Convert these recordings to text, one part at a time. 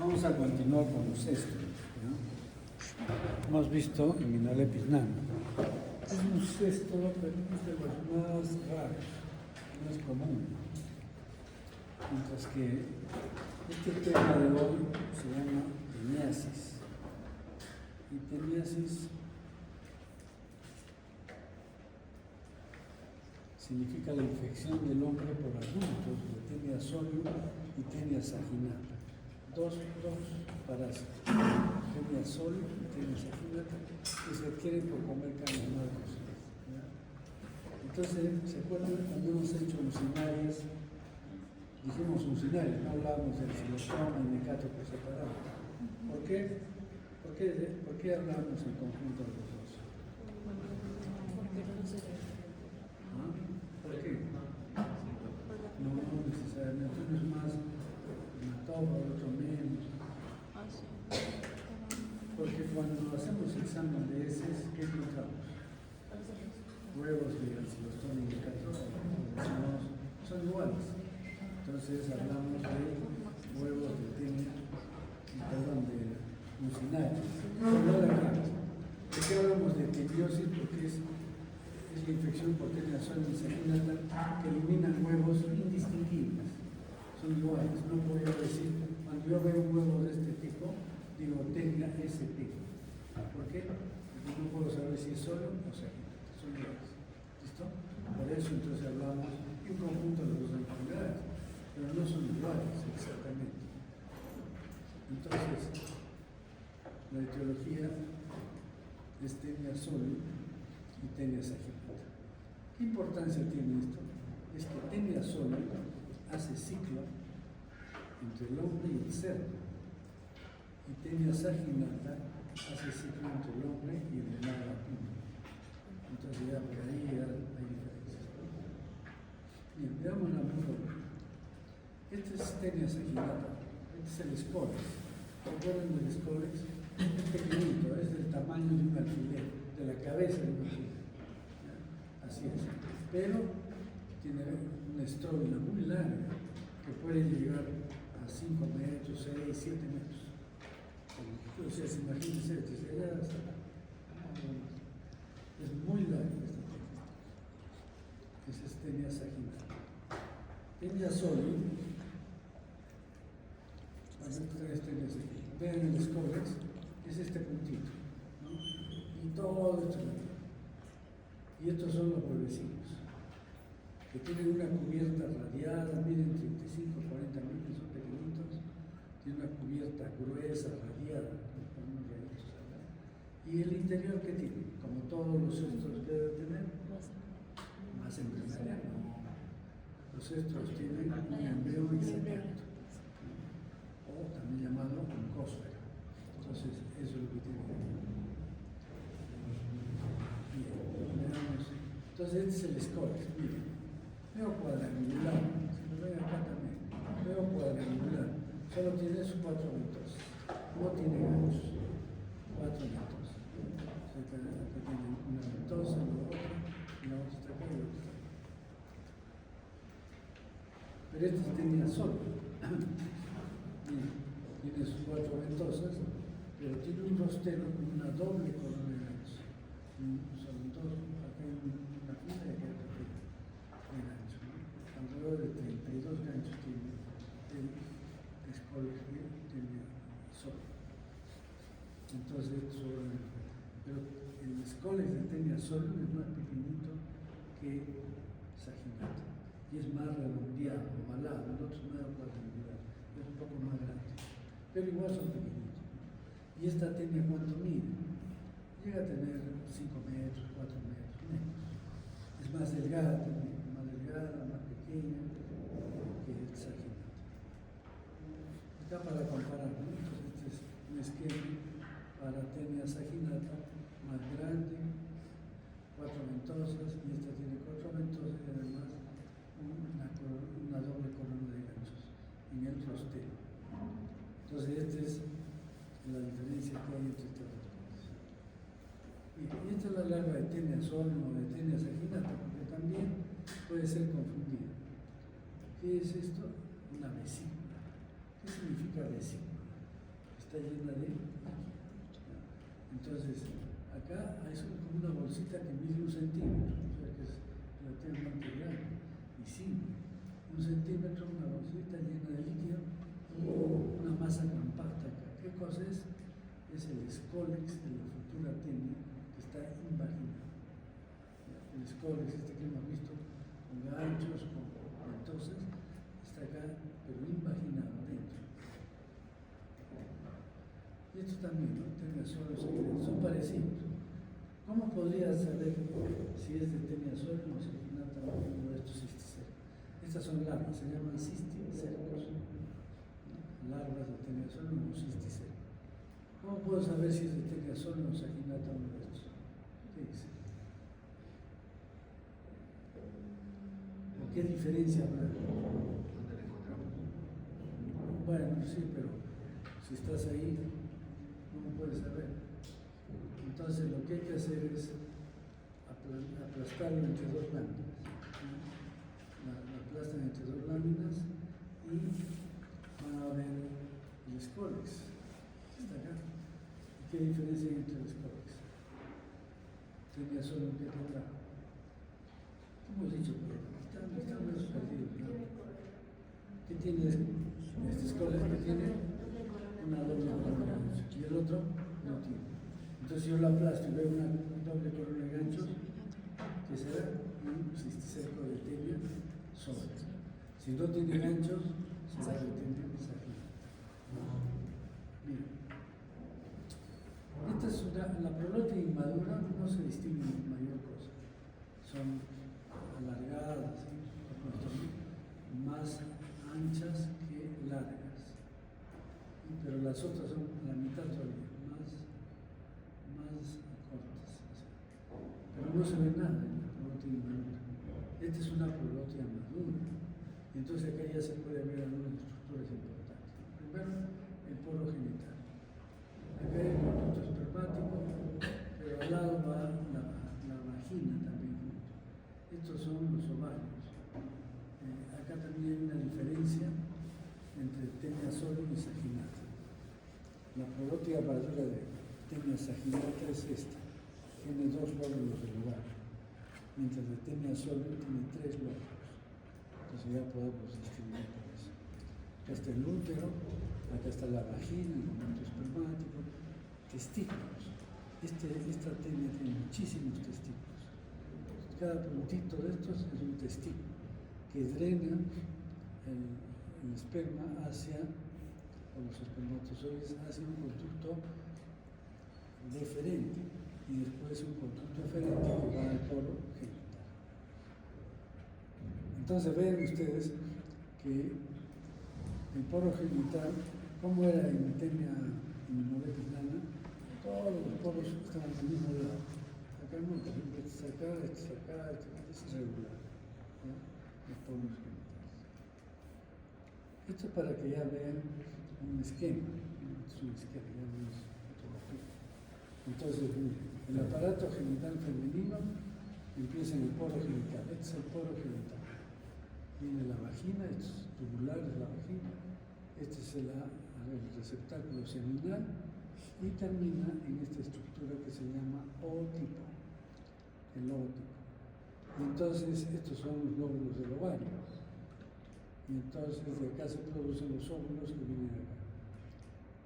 Vamos a continuar con los cestos, ¿no? Hemos visto en Minalepis Nano. Es un cesto, pero es de los más raros, más común. Mientras que este tema de hoy se llama teniasis. Y teniasis significa la infección del hombre por adultos de tenia solium y tenia saginata. Dos parásitos, tenia solium y tenia saginata, que se adquieren por comer carne humana. Entonces, ¿se acuerdan cuando hemos hecho uncinarias? Dijimos uncinarias, no hablábamos del xilotón y mecato por separado. ¿Por qué? ¿Por qué hablamos en conjunto de los dos? ¿Ah? ¿Por qué? No necesariamente, uno es más hematófago, otro menos. Porque cuando hacemos examen de heces, ¿qué encontramos? Huevos de xilotón y mecato son iguales. Entonces hablamos de huevos de tenia, perdón, de mucinares. ¿De qué hablamos de teniosis? Porque es la infección por tenia solium y saginata que eliminan huevos indistinguibles. Son iguales. No podría decir, cuando yo veo un huevo de este tipo, digo tenia ese tipo. ¿Por qué? Porque no puedo saber si es solium o saginata. Son iguales. ¿Listo? Por eso entonces hablamos en conjunto de las enfermedades, pero no son iguales exactamente. Entonces, la etiología es tenia solium y tenia saginata. ¿Qué importancia tiene esto? Es que tenia solium hace ciclo entre el hombre y el cerdo, y tenia saginata hace ciclo entre el hombre y el venado vacuno. Entonces ya por ahí hay diferencias. Bien, veámosla mejor. Este es tenia saginata, este es el Scolex. ¿Recuerdan del Scolex? Es pequeñito, es del tamaño de un alfiler, de la cabeza de un alfiler. Así es. Pero tiene una estróbila muy larga que puede llegar a 5 metros, 6, 7 metros. O sea, imagínense, desde allá hasta acá. Es muy larga esta tenia. Esa es tenia saginata. Tenia solium. Vean el Scolex, es este puntito, ¿no? Y todo esto. Y estos son los huevecillos, que tienen una cubierta radiada, miden 35, 40 milímetros, son pequeñitos, tiene una cubierta gruesa, radiada, con unos rayitos, ¿verdad? Y el interior, ¿qué tiene? Como todos los cestos que debe tener, más embrionarial, ¿no? Los cestos tienen un embrión hexacanto, o también llamado oncósfera. Entonces, eso es lo que tiene que ver. Bien, veamos. Entonces, este es el Scolex. Miren, veo cuadrangular, si lo ven acá también, veo cuadrangular, solo tiene sus 4 metros, no tiene ganchos, 4 metros. O sea, acá tiene una ventosa, la otra está acá y la otra está acá. Pero este tenía solo. Tiene sus 4 ventosas, pero tiene un rostero con una doble corona de ganchos. Son dos, acá hay una fila y acá hay otra fila de ganchos, ¿no? Alrededor de 32 ganchos tiene el Scolex que tiene solo. Entonces, pero el Scolex de tenia solium es más pequeñito que saginata y es más redondeado, ovalado, el otro es más cuadrangular, es un poco más grande. Pero igual son pequeñitos. Y esta tenia, ¿cuánto mide? Llega a tener 5 metros, 4 metros, menos. Es más delgada también, más pequeña que el saginata. Acá para comparar, ¿no? Entonces este es un esquema para tenia saginata más grande, 4 ventosas, y esta tiene 4 ventosas y además una doble corona de ganchos en el rostero. Entonces, esta es la diferencia que hay entre estas dos cosas. Y esta es la larva de tenia solium o de tenia saginata, porque también puede ser confundida. ¿Qué es esto? Una vesícula. ¿Qué significa vesícula? está llena de líquido. Entonces, acá hay como una bolsita que mide 1 centímetro, o sea que es relativamente grande y simple. 1 centímetro, una bolsita llena de líquido, una masa compacta acá. ¿Qué cosa es? Es el escólex de la futura tenia que está invaginado. El escólex, este que hemos visto, con ganchos, con ventosas, está acá, pero invaginado dentro. Y esto también, ¿no? Tenia solo, son parecidos. ¿Cómo podría saber si es de tenia solo o saginata uno de estos cisticercos? Estas son larvas, se llaman cisticercos. Larvas de tenia solo o cisticercos. ¿Cómo puedo saber si es de tenia solo o saginata uno de estos? ¿Qué dice? ¿Qué diferencia habrá? Bueno, sí, pero si estás ahí, ¿cómo puedes saber? Entonces lo que hay que hacer es aplastarlo entre 2 láminas. La aplastan entre 2 láminas y van a ver el escólex. Está acá. ¿Qué diferencia hay entre el escólex? Tenía solo un que tendrá. Hemos dicho, pero estamos perdidos, ¿no? ¿Qué tiene este escólex? Que tiene una doble corona de ganchos y el otro no tiene. Entonces yo lo aplasto y veo una doble corona de ganchos que será un cisticerco de tenia solo. Si no tiene ganchos, será de tenia saginata. Bien. Esta es la prolótida inmadura, no se distingue mayor cosa. Son alargadas, ¿sí? Más anchas que largas. Pero las otras son la mitad todavía, más cortas. Pero no se ve nada en la prolótida inmadura. Esta es una prolótida madura. Entonces acá ya se puede ver algunas estructuras importantes. Primero, el poro genital. Acá hay el conducto espermático, pero al lado va la vagina también. Estos son los ovarios. Acá también hay una diferencia entre tenia solo y saginata. La prolótida madura de tenia saginata es esta. Tiene 2 lóbulos del ovario, mientras de tenia solo tiene 3 lóbulos. Entonces ya podemos distinguir por eso. Acá está el útero, acá está la vagina, el conducto espermático, testículos. Esta tenia tiene muchísimos testículos. Cada puntito de estos es un testículo que drena el esperma hacia, o los espermatozoides, hacia un conducto deferente y después un conducto eferente que va al poro genital. Entonces vean ustedes que el poro genital, ¿cómo era en tenia immunolepis lana? Todos los poros estaban al mismo lado. Acá no, este es acá, este es acá, este es irregular. Los poros genitales. Esto es para que ya vean un esquema. Es un esquema, ya no es fotografía. Entonces, el aparato genital femenino empieza en el poro genital. Este es el poro genital. Viene la vagina, estos tubulares de la vagina. Este es el receptáculo seminal y termina en esta estructura que se llama ootipo, el ootipo. Y entonces estos son los lóbulos del ovario. Y entonces de acá se producen los óvulos que vienen acá.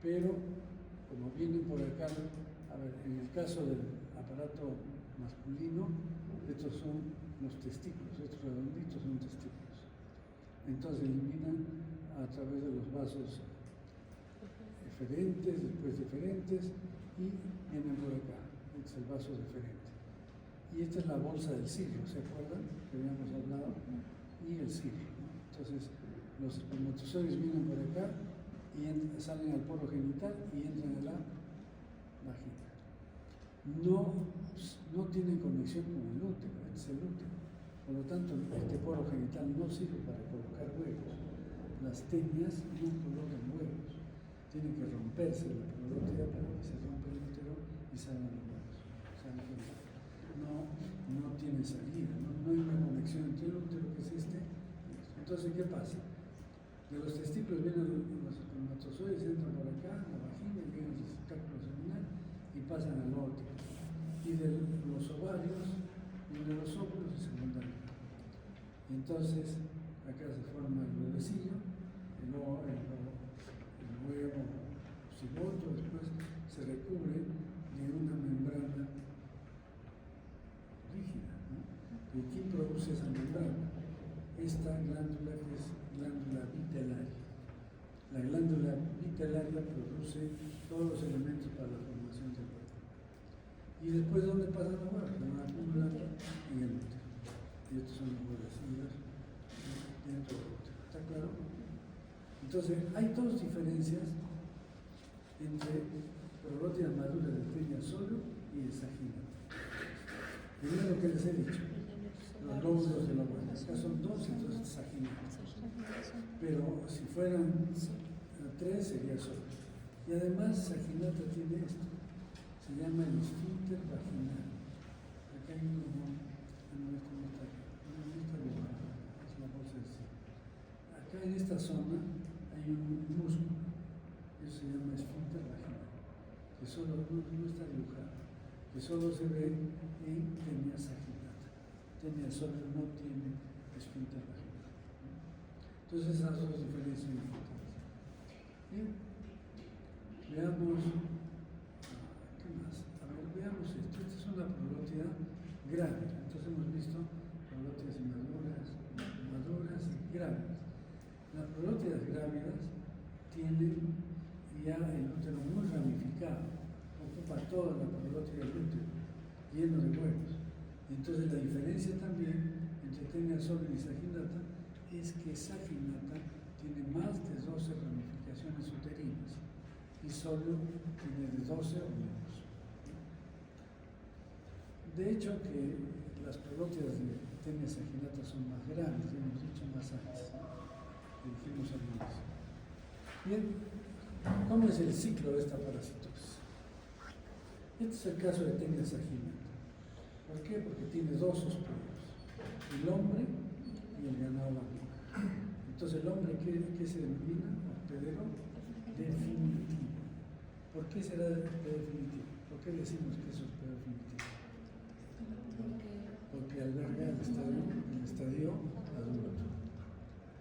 Pero como vienen por acá, a ver, en el caso del aparato masculino, estos son los testículos, estos redonditos son testículos. Entonces eliminan a través de los vasos eferentes, después deferentes, y vienen por acá. Este es el vaso deferente. Y esta es la bolsa del cirio, ¿se acuerdan? Que habíamos hablado. Y el cirio, ¿no? Entonces, los espermatozoides vienen por acá y salen al poro genital y entran a la vagina. No tienen conexión con el útero, este es el útero. Por lo tanto, este poro genital no sirve para colocar huevos. Las tenias no colocan huevos. Tiene que romperse la prolótida para que se rompa el útero y salgan los huevos. No tiene salida, no hay una conexión entre el útero, que es este. Entonces, ¿qué pasa? De los testículos vienen los espermatozoides, entran por acá, la vagina, Entonces, acá se forma el huevecillo, y luego el huevo cigoto después se recubre de una membrana rígida, ¿no? ¿Y quién produce esa membrana? Esta glándula que es glándula vitelaria. La glándula vitelaria produce todos los elementos para la formación del huevo. Y después, ¿dónde pasa la huevo? Se van acumulando en el útero. Y estos son los huevecillos dentro del útero. ¿Está claro? Entonces, hay dos diferencias entre prolótida madura de tenia solo y saginata. Primero lo que les he dicho, los lóbulos de la huevo. Acá son dos, entonces saginata. Pero si fueran tres sería solo. Y además saginata tiene esto, se llama el esfínter vaginal. Acá hay como, no está dibujado, es la cosa así. Acá en esta zona hay un músculo, eso se llama esfínter vaginal, que solo no está dibujado, que solo se ve en tenia saginata. Tenia solo no tiene esfínter vaginal. Entonces esas son las diferencias importantes. Bien, veamos, ¿qué más? A ver, veamos esto. Esta es una prolótida grávida. Entonces hemos visto prolótidas maduras y grávidas. Las prolótidas grávidas tienen ya el útero muy ramificado, ocupa toda la prolótida del útero, lleno de huevos. Entonces la diferencia también entre tenia solo y saginata es que saginata tiene más de 12 ramificaciones uterinas y solo tiene de 12 o menos. De hecho que las prolótidas de tenia saginata son más grandes, ya hemos dicho más antes, que dijimos al inicio. Bien, ¿cómo es el ciclo de esta parasitosis? Este es el caso de tenia saginata. ¿Por qué? Porque tiene dos hospederos, el hombre y el ganado vacuno. Entonces el hombre, ¿qué se denomina? Hospedero definitivo. ¿Por qué será hospedero definitivo? ¿Por qué decimos que es hospedero definitivo? Porque alberga el estadio adulto.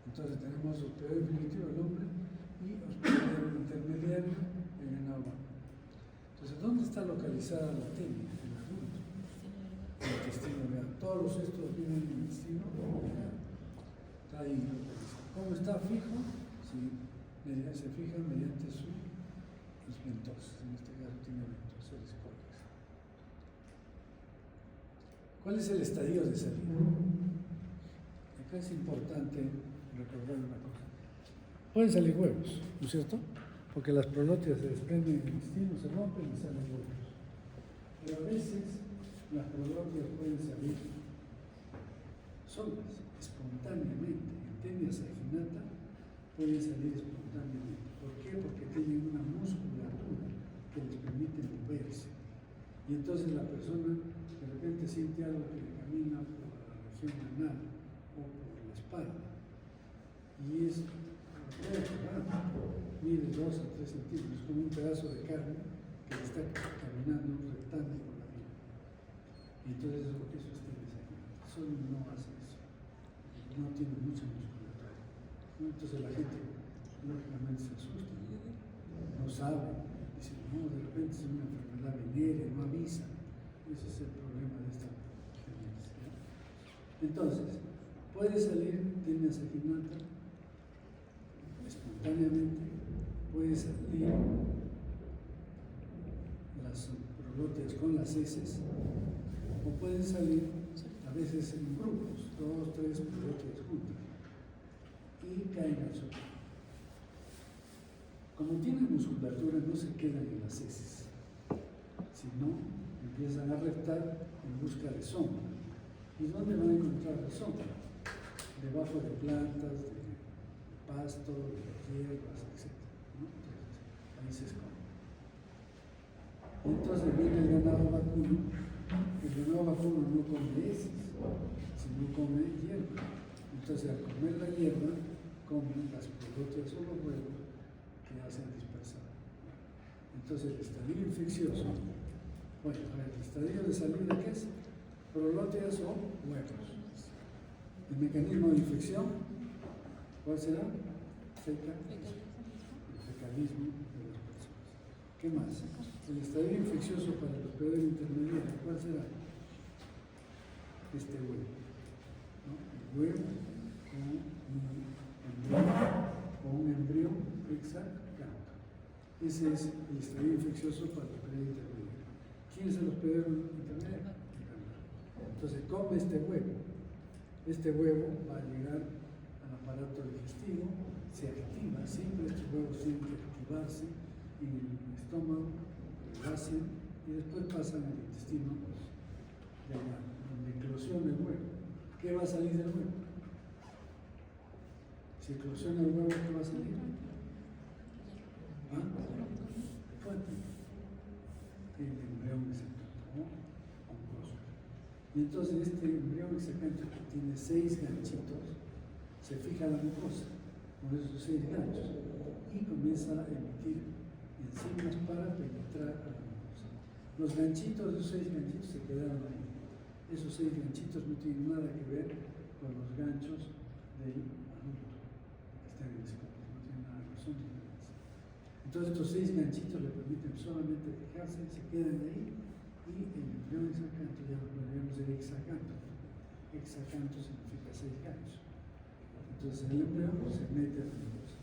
Entonces tenemos hospedero definitivo el hombre y hospedero intermediario el ganado vacuno. Entonces, ¿dónde está localizada la tenia? En el adulto. El intestino real. Todos los estos viven en el intestino real. Está ahí localizado. ¿Cómo está fijo? Sí, se fija mediante sus ventosas. En este caso tiene ventosas cólicas. ¿Cuál es el estadio de salida? Acá es importante recordar una cosa. Pueden salir huevos, ¿no es cierto? Porque las prolótidas se desprenden del intestino, se rompen y salen huevos. Pero a veces las prolótidas pueden salir solas, espontáneamente. En tenia saginata pueden salir espontáneamente. ¿Por qué? Porque tienen una musculatura que les permite moverse. Y entonces la persona de repente siente algo que le camina por la región anal o por la espalda. Y es mide 2 a 3 centímetros, como un pedazo de carne que le está caminando rectando por la vida. Y entonces eso es tenia saginata. Solo no hace eso. No tiene mucha musculatura. Entonces la gente lógicamente se asusta, no sabe, dice, no, de repente es una enfermedad venérea, no avisa. Ese es el problema de esta genética. Entonces, puede salir tenia saginata espontáneamente, puede salir las prolótidas con las heces, o pueden salir a veces en grupos, 2, 3 prolótidas juntas, y caen al suelo. Como tienen musculatura, no se quedan en las heces, sino empiezan a reptar en busca de sombra. ¿Y dónde van a encontrar la sombra? Debajo de plantas, de pasto, de hierbas, etc. ¿No? Entonces, ahí se esconde. Entonces viene el ganado vacuno. El ganado vacuno no come heces, sino come hierba. Entonces, al comer la hierba, comen las prolótidas o los huevos que hacen dispersar. Entonces, el estadio infeccioso, bueno, a ver, el estadio de salida, ¿qué es? Prolótidas o huevos. El mecanismo de infección, ¿cuál será? El fecalismo de las personas. ¿Qué más? El estadio infeccioso para el hospedero intermediario, ¿cuál será? Este huevo, ¿no? El huevo con un embrión hexacanto. Ese es el estadio infeccioso para el hospedero intermediario. ¿Quién es el hospedero intermediario? Entonces come este huevo. Este huevo va a llegar al aparato digestivo, se activa, siempre estos huevos tienen que activarse en el estómago, el ácido, y después pasan al intestino de la eclosión del huevo. ¿Qué va a salir del huevo? Si eclosiona el huevo, ¿qué va a salir? ¿Ah? Fuente. El embrión hexacanto, ¿no? Y entonces este embrión hexacanto que tiene 6 ganchitos, se fija la mucosa con esos 6 ganchos y comienza a emitir enzimas para penetrar a la mucosa. Los ganchitos, esos 6 ganchitos se quedaron ahí. Esos 6 ganchitos no tienen nada que ver con los ganchos del adulto que está en el escopio, no tienen nada que ver, son diferentes. Entonces estos 6 ganchitos le permiten solamente fijarse, se quedan ahí. Y el embrión hexacanto ya lo podríamos decir hexacanto. Hexacanto significa 6 ganchos. Entonces el embrión se mete a la mucosa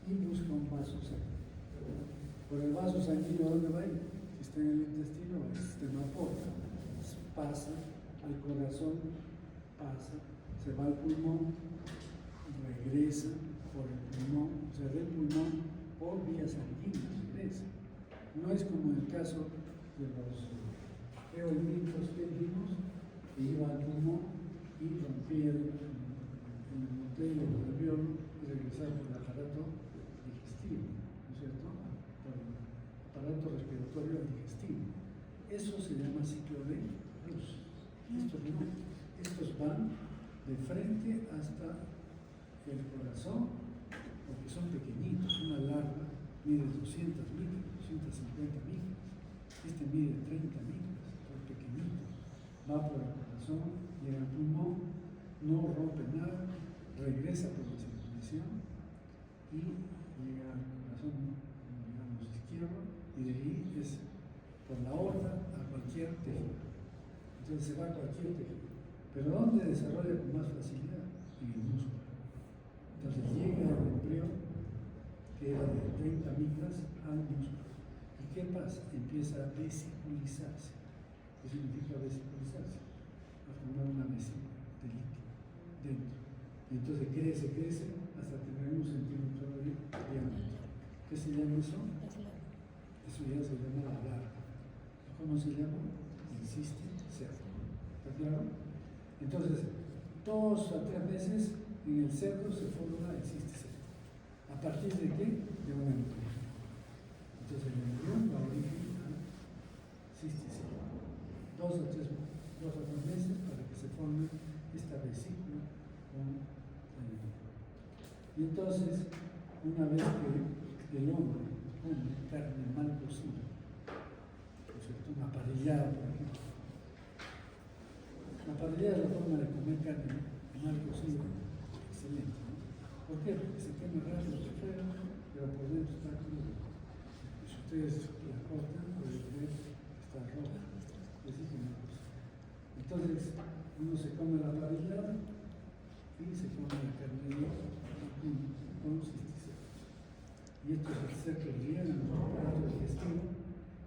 y busca un vaso sanguíneo. Por el vaso sanguíneo, ¿a dónde va a ir? Si está en el intestino, el sistema porta, pasa al corazón, pasa, se va al pulmón, regresa por el pulmón, o sea, del pulmón por vía sanguínea regresa. No es como en el caso de los eolitos que dijimos, que iba al pulmón y rompía el montello del alveolo y regresaba por el aparato digestivo, ¿no es cierto? Por el aparato respiratorio digestivo. Eso se llama ciclo de luz. Estos no, estos van de frente hasta el corazón, porque son pequeñitos. Una larva mide 200 micras, 250 micras. Este mide 30 micras. Pequeñito, va por el corazón, llega al pulmón, no rompe nada, regresa por la circulación y llega al corazón, digamos, izquierdo, y de ahí es por la aorta a cualquier tejido. Entonces se va a cualquier tejido. Pero ¿dónde desarrolla con más facilidad? En el músculo. Entonces llega el embrión, que era de 30 micras, al músculo. ¿Y qué pasa? Empieza a vesiculizarse. ¿Qué significa vesiculizarse? A formar una vesícula de líquido dentro. Y entonces crece hasta tener 1 centímetro de diámetro. ¿Qué se llama eso? Eso ya se llama la larva. ¿Cómo se llama? El cisto cerdo. ¿Está claro? Entonces, 2 a 3 meses en el cerdo se forma el cisto cerdo. ¿A partir de qué? De un embrión. Entonces el embrión da origen al cisto cerdo. 2 a 3 meses para que se forme esta vesícula con el embrión. Y entonces, una vez que el hombre come carne mal cocida, ¿no es cierto? Una parrillada, por ejemplo. La parrillada es la forma de comer carne mal cocida, excelente, ¿no? ¿Por qué? Porque se quema rápido por fuera, pero por dentro está crudo. Si ustedes la cortan, pueden ver que está roja. Entonces uno se come la parrillada y se come la carne con cisticerco. Y esto es el cerco que llega a nuestro aparato digestivo.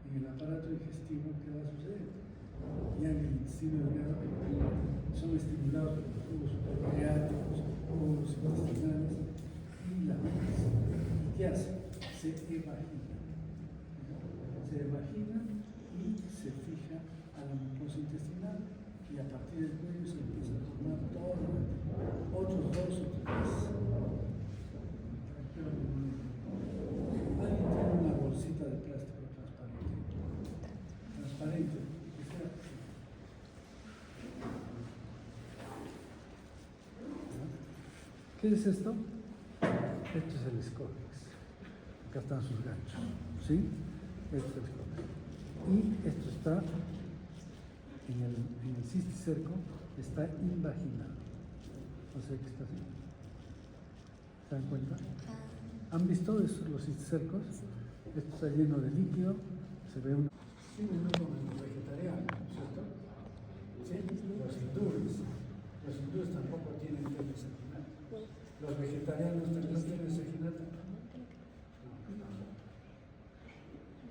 En el aparato digestivo, ¿qué va a suceder? Ya en el intestino delgado son estimulados por los tubos suprapancreáticos, tubos intestinales y la bilis. ¿Y qué hace? Se evagina. Se evagina y se fija a la mucosa intestinal y a partir del cuello se empieza a formar todo otros 2 o 3 meses. Alguien tiene una bolsita de plástico transparente. ¿Qué es esto? Esto es el escólex. Acá están sus ganchos. ¿Sí? Esto es el escólex. Y esto está en el cisticerco, está invaginado. O sea que está así. ¿Se dan cuenta? ¿Han visto eso, los cisticercos? Esto está lleno de líquido, se ve una... Sí, no como los vegetarianos, ¿cierto? Sí, los hindúes tampoco tienen tenia saginata. Los vegetarianos también tienen saginata.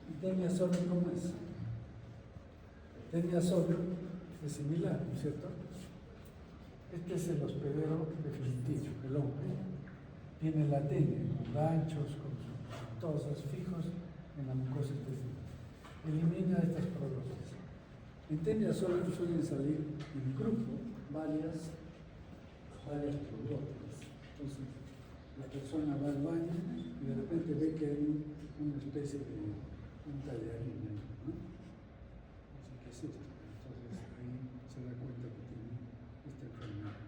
¿Y tenia solo cómo es? Tenia solo es similar, ¿no es cierto? Este es el hospedero definitivo, el hombre. Tiene la tenia, con ganchos, con tosas fijos en la mucosa intestinal. Elimina estas prolongas. En tenia solo suelen salir en grupo varias prolongas. Entonces, la persona va al baño y de repente ve que hay una especie de un tallarín ahí, ¿no? Así que es esto. Entonces ahí se da cuenta que tiene esta enfermedad.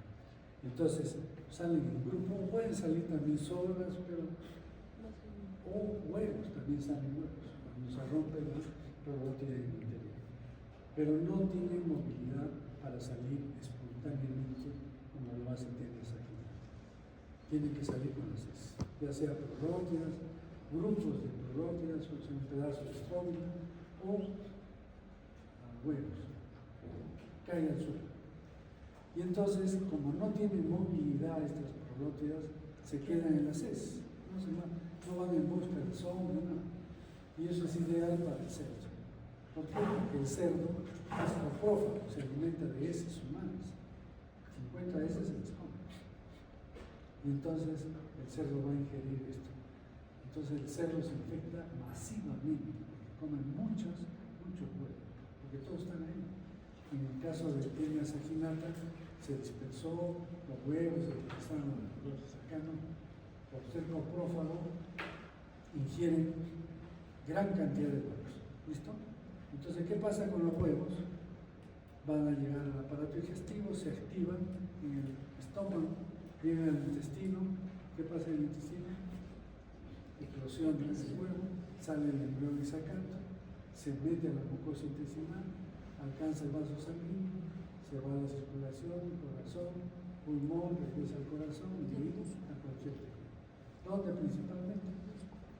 Entonces salen en grupo, pueden salir también solas, pero o huevos, también salen huevos. Cuando se rompe el rebote en el interior. Pero no tienen movilidad para salir espontáneamente como lo hace tenia saginata. Tienen que salir con las heces, ya sea prológidas, grupos de prológidas, o sea, un pedazo de estróbila, o huevos. Caen al suelo. Y entonces, como no tienen movilidad estas prológidas, se quedan en las heces. No van en busca de sombra, no. Y eso es ideal para el cerdo. ¿Por qué? Porque el cerdo es coprófago, se alimenta de heces humanas. Si encuentra heces, se las come. Y entonces el cerdo va a ingerir esto. Entonces el cerdo se infecta masivamente, comen muchos huevos, porque todos están ahí. En el caso de tenia saginata, se dispersó los huevos, se dispersaron los sacando. Por ser coprófago, ingieren gran cantidad de huevos. ¿Listo? Entonces, ¿qué pasa con los huevos? Van a llegar al aparato digestivo, se activan en el estómago, llegan al intestino. ¿Qué pasa en el intestino? Explosión del huevo, sale el embrión exacante, se mete a la mucosa intestinal, alcanza el vaso sanguíneo, se va a la circulación, corazón, pulmón, regresa al corazón y de ahí a cualquier tejido. ¿Dónde principalmente?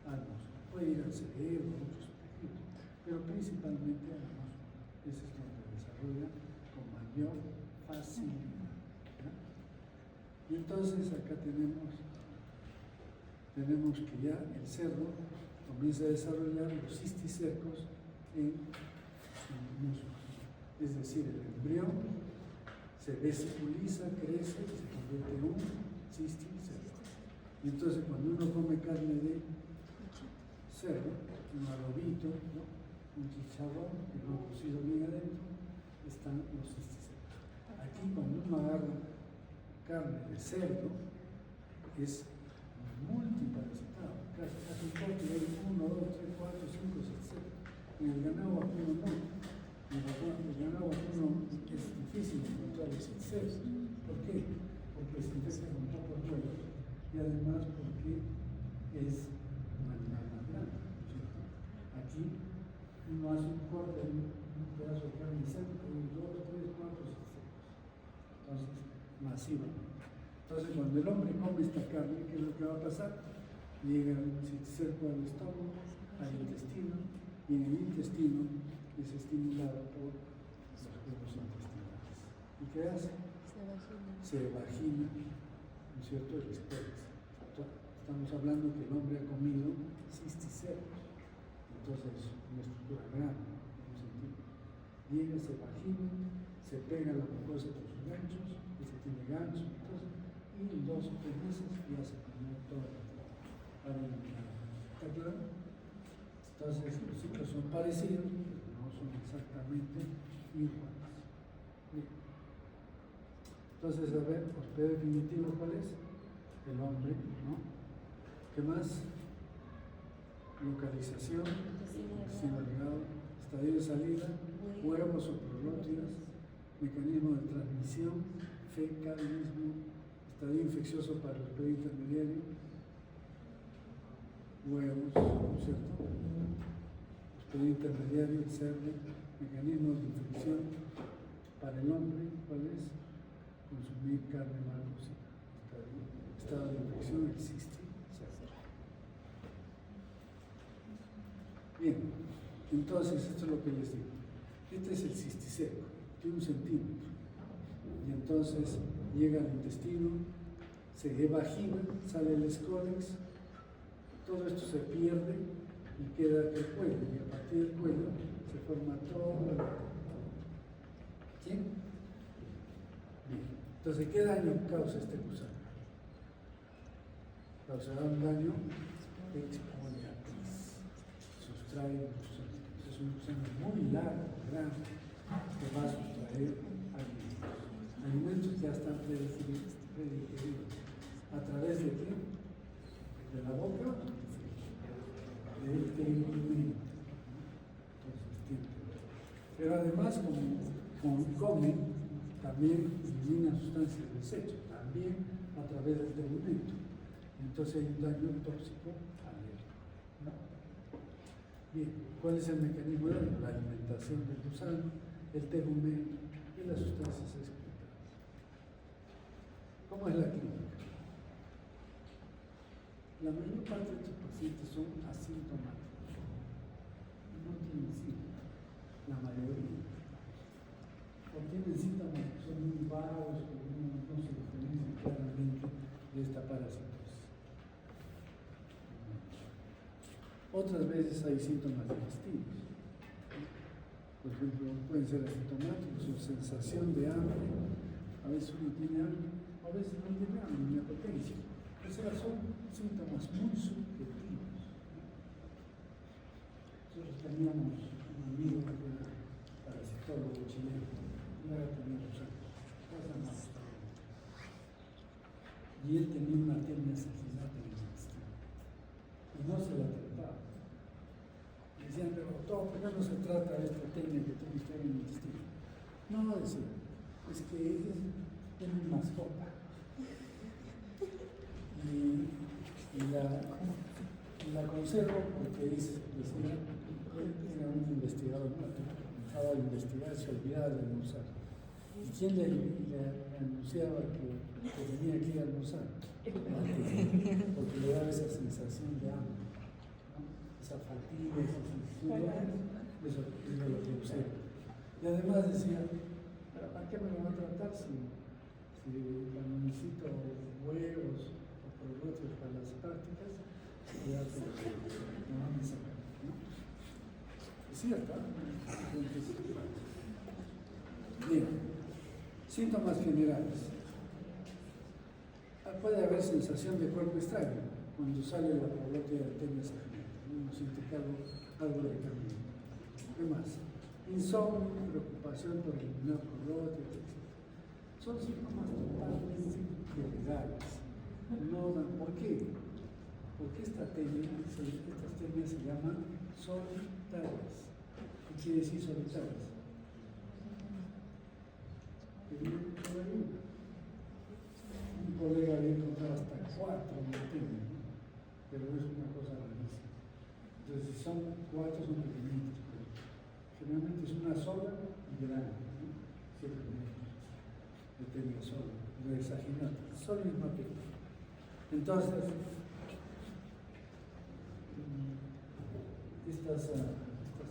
Al músculo. Puede ir al cerebro, a muchos tejidos, pero principalmente al músculo. Ese es donde desarrolla con mayor facilidad. ¿Ya? Y entonces acá tenemos que ya el cerdo comienza a desarrollar los cisticercos en músculos. Es decir, el embrión se vesiculiza, crece y se convierte en un cisticerco. Y entonces cuando uno come carne de cerdo, un arrobito, ¿no? Un chicharrón que no ha cocido bien adentro, están los cisticercos. Aquí cuando uno agarra carne de cerdo, es multiparasitado, casi porque hay 1, 2, 3, 4, 5, 6, 7. En el ganado vacuno no. En el ganado vacuno es difícil encontrar los cisticercos. ¿Por qué? Porque se infecta con pocos huevos y además porque es un animal más grande. ¿Cierto? Aquí uno hace un corte de un pedazo de carne seca y 2, 3, 4 cisticercos. Entonces, masivamente. Entonces, cuando el hombre come esta carne, ¿qué es lo que va a pasar? Llega el cisticerco al estómago, al intestino, y en el intestino es estimulado por los huevos intestinales. ¿Y qué hace? Se vagina, ¿no es cierto?, el esperma. Estamos hablando que el hombre ha comido cisticercos, entonces una estructura grande, en un sentido. Llega, se vagina, se pega la mucosa con sus ganchos, este tiene ganchos, entonces, y en 2 o 3 meses ya se comió toda la tierra para eliminar. ¿Está claro? Entonces los ciclos son parecidos, pero no son exactamente iguales. Bien. Entonces, a ver, hospedero definitivo, ¿cuál es? El hombre, ¿no? ¿Qué más? Localización, intestino delgado, estadio de salida, huevos o prolótidas, mecanismo de transmisión, fecalismo, estadio infeccioso para el hospedero intermediario, huevos, ¿no es cierto? Hospedero intermediario, el cerdo, mecanismos de infección para el hombre, ¿cuál es? Consumir carne mal cocida. estado de infección existe. Bien, entonces esto es lo que les digo. Este es el cisticerco, tiene 1 centímetro. Y entonces llega al intestino, se evagina, sale el escólex, todo esto se pierde y queda el cuello. Y a partir del cuello se forma todo el... ¿Sí? Bien. Entonces, ¿qué daño causa este gusano? Causará un daño exfoliatriz. Sustrae muchos. Es un gusano muy largo, grande, que va a sustraer alimentos. Alimentos ya están predigeridos. ¿A través de qué? De la boca, del tegumento. Pero además, como comen, también eliminan sustancias de desecho, también a través del tegumento. Entonces hay un daño tóxico alérgico. Bien, ¿cuál es el mecanismo de daño? La alimentación del gusano, el tegumento y las sustancias excretadas. ¿Cómo es la clínica? La mayor parte de estos pacientes son asintomáticos, no tienen síntomas, la mayoría. O tienen síntomas que son muy vagos, que no se diferencian claramente de esta parasitosis. Otras veces hay síntomas digestivos. Por ejemplo, pueden ser asintomáticos o sensación de hambre. A veces uno tiene hambre, a veces no tiene hambre, ni apetencia. O sea, son síntomas muy subjetivos. Nosotros teníamos un amigo que era parasitólogo chileno, ya tenía 2 años, y él tenía una tenia saginata en el intestino, y no se la trataba. Decían, pero doctor, ¿por qué no se trata esta tenia que tiene usted en el intestino? No, decía, es que es mi mascota. Y la conservo porque decía, él era un investigador, estaba a investigar, se olvidaba de almorzar. ¿Y quién le anunciaba que tenía que ir a almorzar? Porque le daba esa sensación de hambre, ¿no? Esa fatiga, esa sensación de hambre, eso es lo que observa. Y además decía, ¿pero para qué me lo va a tratar si cuando necesito huevos o productos para las prácticas, ya no van a sacar, ¿no? Es cierto, ¿no? Bien, síntomas generales. Puede haber sensación de cuerpo extraño cuando sale la glotia de tenia saginata. Uno siente que algo de cambio. ¿Qué más? Insomnio, preocupación por eliminar glotia, etc. Son síntomas totalmente legales. No dan, ¿por qué? Porque estas tenias se llaman solitarias. ¿Qué quiere decir solitarias? Que vienen por ahí. Un colega había encontrado hasta 4 tenias, ¿no? Pero es una cosa rarísima. Entonces, si son 4, son pequeñitos, pero generalmente es una sola y grande, ¿no? 7 metros de tenia sola, de saginata, solo y más pequeño. Entonces, estas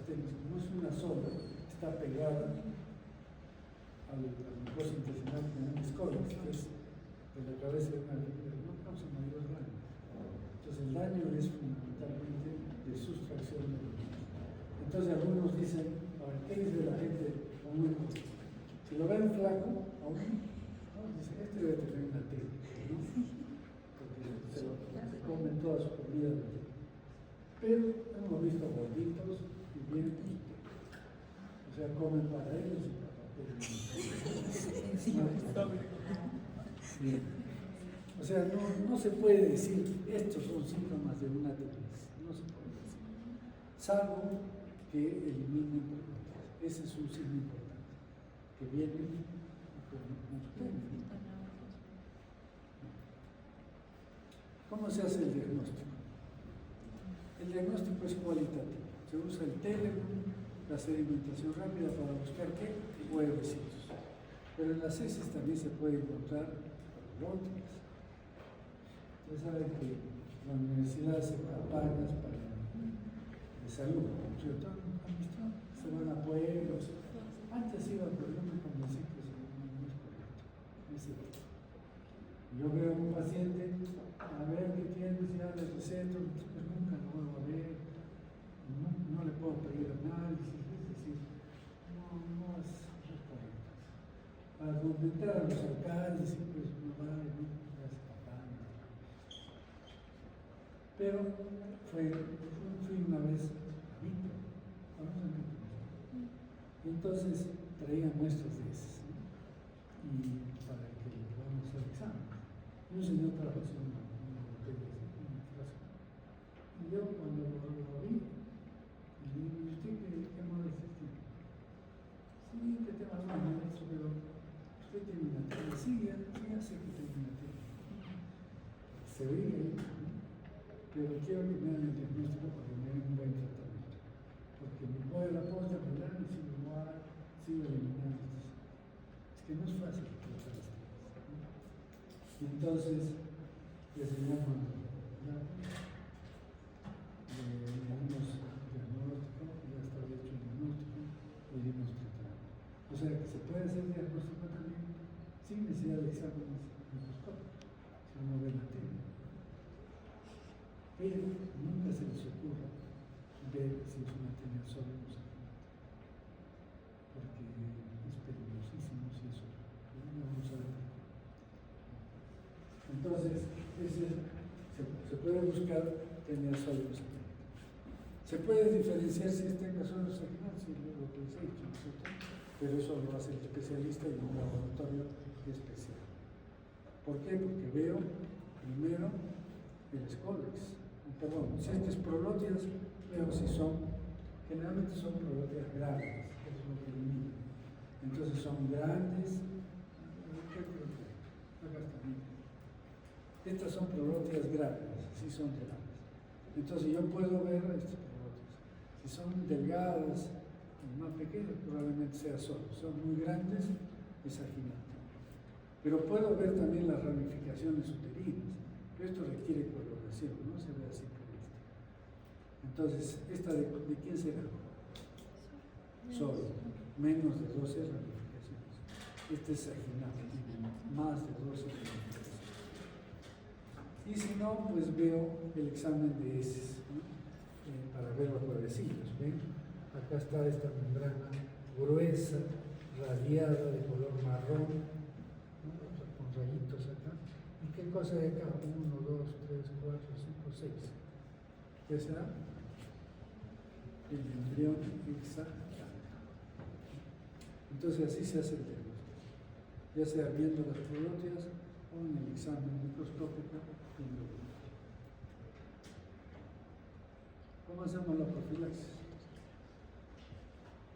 tenias, como es una sola, está pegada al mucosa intestinal con un escólex, que es de la cabeza de una víbora, no causa mayor daño. Entonces, el daño es fundamentalmente de sustracción de alimentos. Entonces, algunos dicen, a ver, ¿qué dice la gente? Si lo ven flaco, aún, ¿no? Dice, este debe tener una tenia, ¿no? Se comen toda su comida de té. Pero hemos visto gorditos y bien tenidos. O sea, comen para ellos y para bien. O sea, no se puede decir estos son síntomas de una tenis. No se puede decir. Salvo que eliminen proteínas. Ese es un signo importante. Que vienen con su tenis. ¿Cómo se hace el diagnóstico? El diagnóstico es cualitativo. Se usa el Telegram, la sedimentación rápida para buscar qué huevecitos. Pero en las heces también se puede encontrar bróticas. Ustedes saben que la universidad hace campañas de salud, ¿cierto? ¿Han visto? Se van a pueblos. Antes iba, pero yo me convencí que eso no es correcto. No es cierto. Yo veo a un paciente, a ver qué tiene, ya le receto, pues nunca lo vuelvo a ver, no le puedo pedir análisis, es decir, no es correcto. Para contentar a los alcaldes, pues no va, no hace campaña. Pero fui una vez a Vito, y entonces traía muestras de esas, ¿no? Y para que le podamos hacer examen. Y un señor trabajó en una botella de frasco. Y yo cuando lo vi, le dije, ¿usted qué modo es este? Sí, que tema mal, pero usted tiene una tele. Sí, ya sé que tiene una tele. Se veía ahí, ¿no? Pero quiero que me hagan el diagnóstico para que me den un buen tratamiento. Porque me voy a la posta, me dan y sigo eliminando estos. Es que no es fácil tratar las cosas, ¿no? Y entonces le enseñamos le dimos diagnóstico, ya estaba hecho el diagnóstico, le dimos tratamiento. O sea que se puede hacer diagnóstico también sin necesidad de exámenes microscópicos, si uno ve la tele. Pero nunca se les ocurra ver si es una tele sólida o no, porque es peligrosísimo si eso no vamos a ver. Entonces, se puede buscar tener sólidos. Se puede diferenciar si tenga sólidos vaginales, si es lo que les he dicho, ¿no es cierto? Pero eso lo hace el especialista en un laboratorio especial. ¿Por qué? Porque veo primero el Scolex. Perdón, si este es prolótidas, veo si generalmente son prolótidas grandes, eso es lo que elimino. Entonces son grandes, acá está, estas son prolótidas grandes, sí son grandes. Entonces yo puedo ver estas prolótidas. Si son delgadas, más pequeñas, probablemente sea solo. Son muy grandes, es aginante. Pero puedo ver también las ramificaciones uterinas. Pero esto requiere coloración, no se ve así por esto. Entonces, ¿esta de quién será? Solo, menos de 12 ramificaciones. Este es aginante, más de 12 ramificaciones. Y si no, pues veo el examen de heces, ¿no? Para ver los huevecillos. ¿Ven? Acá está esta membrana gruesa, radiada, de color marrón, ¿no? Con rayitos acá. ¿Y qué cosa hay acá? 1, 2, 3, 4, 5, 6. ¿Qué será? El embrión hexatlante. Entonces así se hace el diagnóstico, ya sea viendo las prolótidas o en el examen microscópico. ¿Cómo hacemos la profilaxis?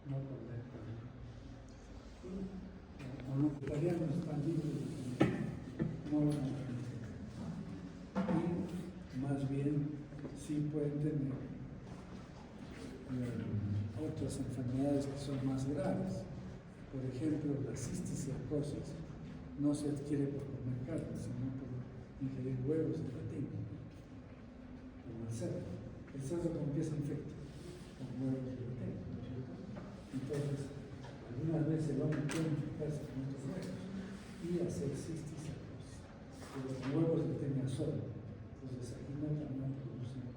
No o no vegetarianos están libres, no van a permitir. Y más bien sí pueden tener otras enfermedades que son más graves. Por ejemplo, la cisticercosis no se adquiere por comer carne, sino por ingerir huevos de patín, como el cerdo. ¿El cerdo con qué se infecta? Con huevos de patín, ¿no es cierto? Entonces, algunas veces el hombre puede infectarse con estos huevos y hacer cisticercosis. Pero los huevos de teniazol, los de saquinota no producen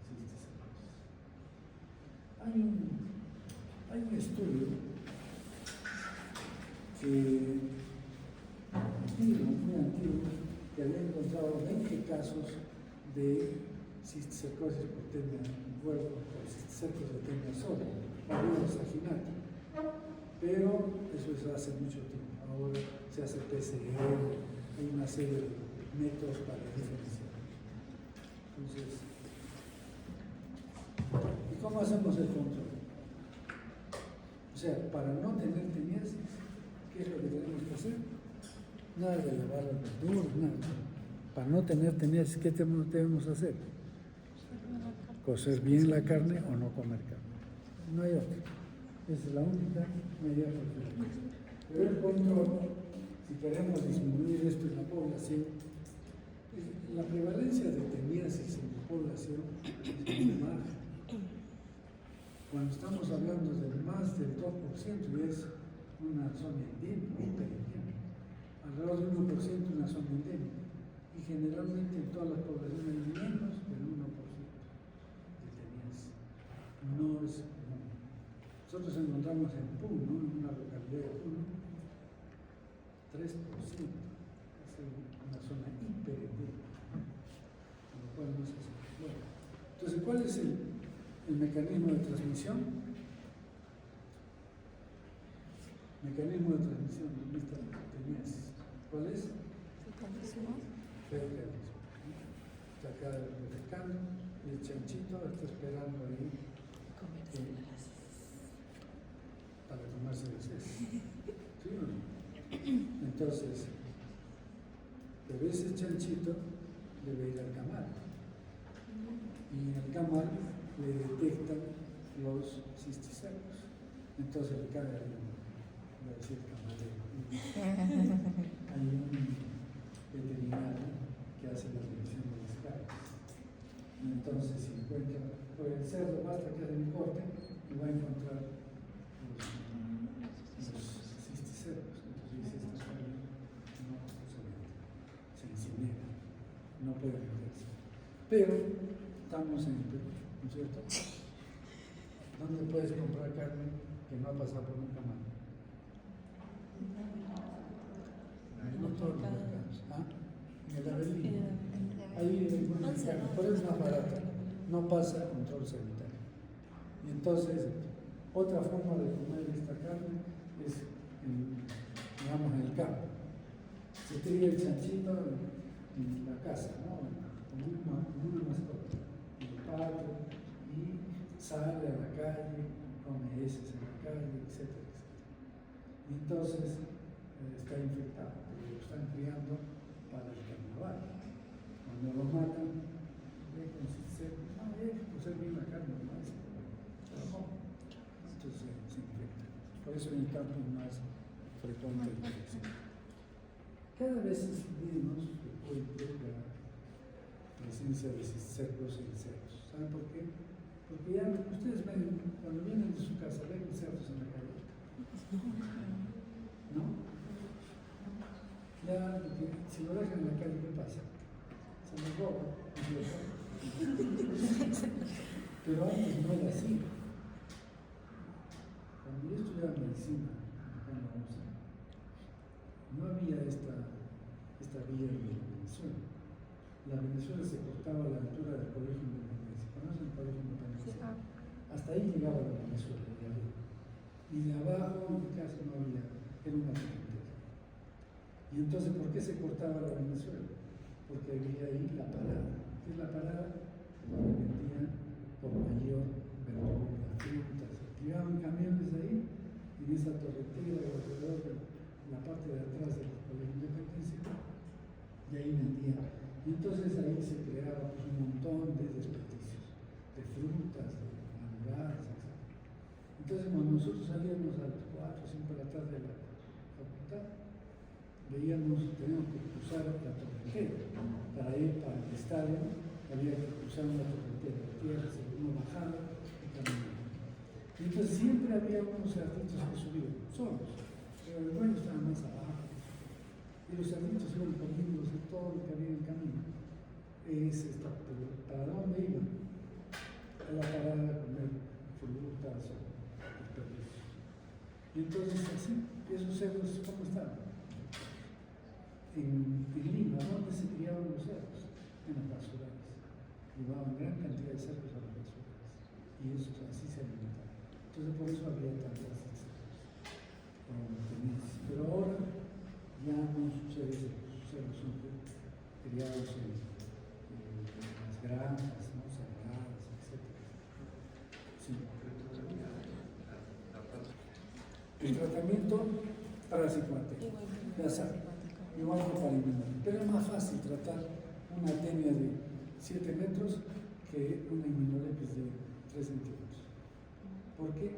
cisticercosis. Hay un estudio muy antiguo, que había encontrado 20 casos de cisticercosis por huevo, por cisticercosis de teniazol, huevos saginata. Pero eso es hace mucho tiempo. Ahora se hace PCR, hay una serie de métodos para diferenciar. Entonces, ¿y cómo hacemos el control? O sea, para no tener teniasis, ¿qué es lo que tenemos que hacer? Nada de lavar las verduras, nada. Para no tener teniasis, ¿qué debemos hacer? Cocer bien la carne o no comer carne. No hay otra. Esa es la única medida profilactótica. Pero el control, si queremos disminuir esto en la población, La prevalencia de teniasis en la población es muy baja. Cuando estamos hablando de más del 2%, ya es una zona endémica, hiperendémica. Alrededor del 1% una zona endémica. Y generalmente en todas las poblaciones hay menos del 1% de teniasis. No es común. Nosotros encontramos en Puno, en una localidad de Puno, 3%. Es una zona hiperendémica, con lo cual no se hace. Bueno, entonces, ¿cuál es el mecanismo de transmisión? Mecanismo de transmisión de esta teniasis. ¿Cuál es? Feocalismo. Está acá refrescando y el chanchito está esperando ahí para tomarse las heces. ¿Sí o no? Entonces, pero ese chanchito debe ir al camal. Y en el camal le detectan los cisticercos. Entonces le cae ahí, voy a decir camalero. Hay un veterinario que hace la revisión de las carnes. Y entonces si encuentra, por el cerdo basta que haga un corte y va a encontrar los cisticercos. Entonces dice, esta zona no se vende, se incinera, no puede venderse. Pero estamos en Perú, ¿no es cierto? ¿Dónde puedes comprar carne que no ha pasado por un camal? No todos los mercados. ¿Ah? En el Avelino. Ahí hay buena carne, pero es más barata. No pasa control sanitario. Y entonces, otra forma de comer esta carne es, digamos, en el campo. Se cría el chanchito en la casa, ¿no? Como una mascota. En el patio, y sale a la calle, come heces en la calle, etcétera, etcétera. Y entonces está infectado, porque lo están criando para el carnaval. Cuando lo matan, no, coser bien la carne, no es, entonces se infecta. Por eso en el campo es más frecuente la infección. Cada vez es menos frecuente la presencia de cerdos en cerdos. ¿Saben por qué? Porque ya ustedes ven, cuando vienen de su casa, ven cerdos en la calle. ¿No? Ya, si lo dejan en la calle, ¿qué pasa? Se los roban. Pero antes no era así. Cuando yo estudiaba medicina, no había esta vía en Venezuela. La Venezuela se cortaba a la altura del Colegio Independencia. ¿Conocen el Colegio Independencia? Sí. Hasta ahí llegaba la Venezuela, de arriba. Y de abajo casi no había, era una carretera. Y entonces, ¿por qué se cortaba la Venezuela? Porque había ahí la parada. ¿Qué es la parada? Donde vendían por mayor verduras, frutas. Llevaban camiones ahí, en esa torretera alrededor de la parte de atrás del Colegio Independencia, y ahí vendían. Y entonces ahí se creaba un montón de desperdicios, de frutas, de navidades, etc. Entonces cuando nosotros salíamos a las 4 o 5 de la tarde de la facultad, veíamos, teníamos que cruzar la torretera. Para ir para el estadio había que cruzar una torretera de tierra, uno bajaba y caminaba. Y entonces siempre había unos cerditos que subían, solos, pero el dueño estaba más abajo. Y los cerditos iban comiéndose todo lo que había en el camino. Pero ¿para dónde iban? A la parada a comer frutas o desperdicios. Y entonces así, esos cerdos, ¿cómo estaban? En Lima, ¿dónde se criaban los cerdos? En las basurales. Llevaban gran cantidad de cerdos a las basurales. Y eso así se alimentaban. Entonces por eso había tantas cerdos. Pero ahora ya no sucede eso. Los cerdos son criados en las granjas, ¿no? Sagradas, etc. Sí. El tratamiento parasitario, ya saben, igual que para eliminar. Pero es más fácil tratar una atemia de 7 metros que una inmunolepis de 3 centímetros. ¿Por qué?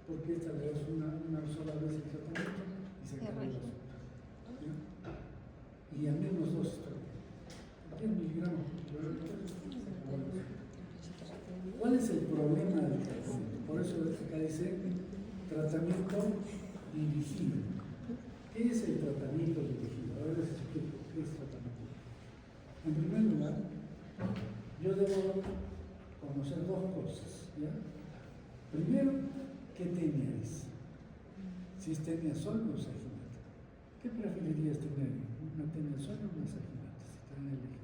Porque esta le das una sola vez el tratamiento y se acabó el asunto. Y al menos 2 historias. Por eso acá dice tratamiento dirigido. ¿Qué es el tratamiento dirigido? Ahora les explico qué es tratamiento. En primer lugar, yo debo conocer dos cosas, ¿ya? Primero, ¿qué tenia es? Si es tenia sol o saginata. ¿Qué preferirías tener? ¿Una tenia sol o una saginata? Si te dan a elegir.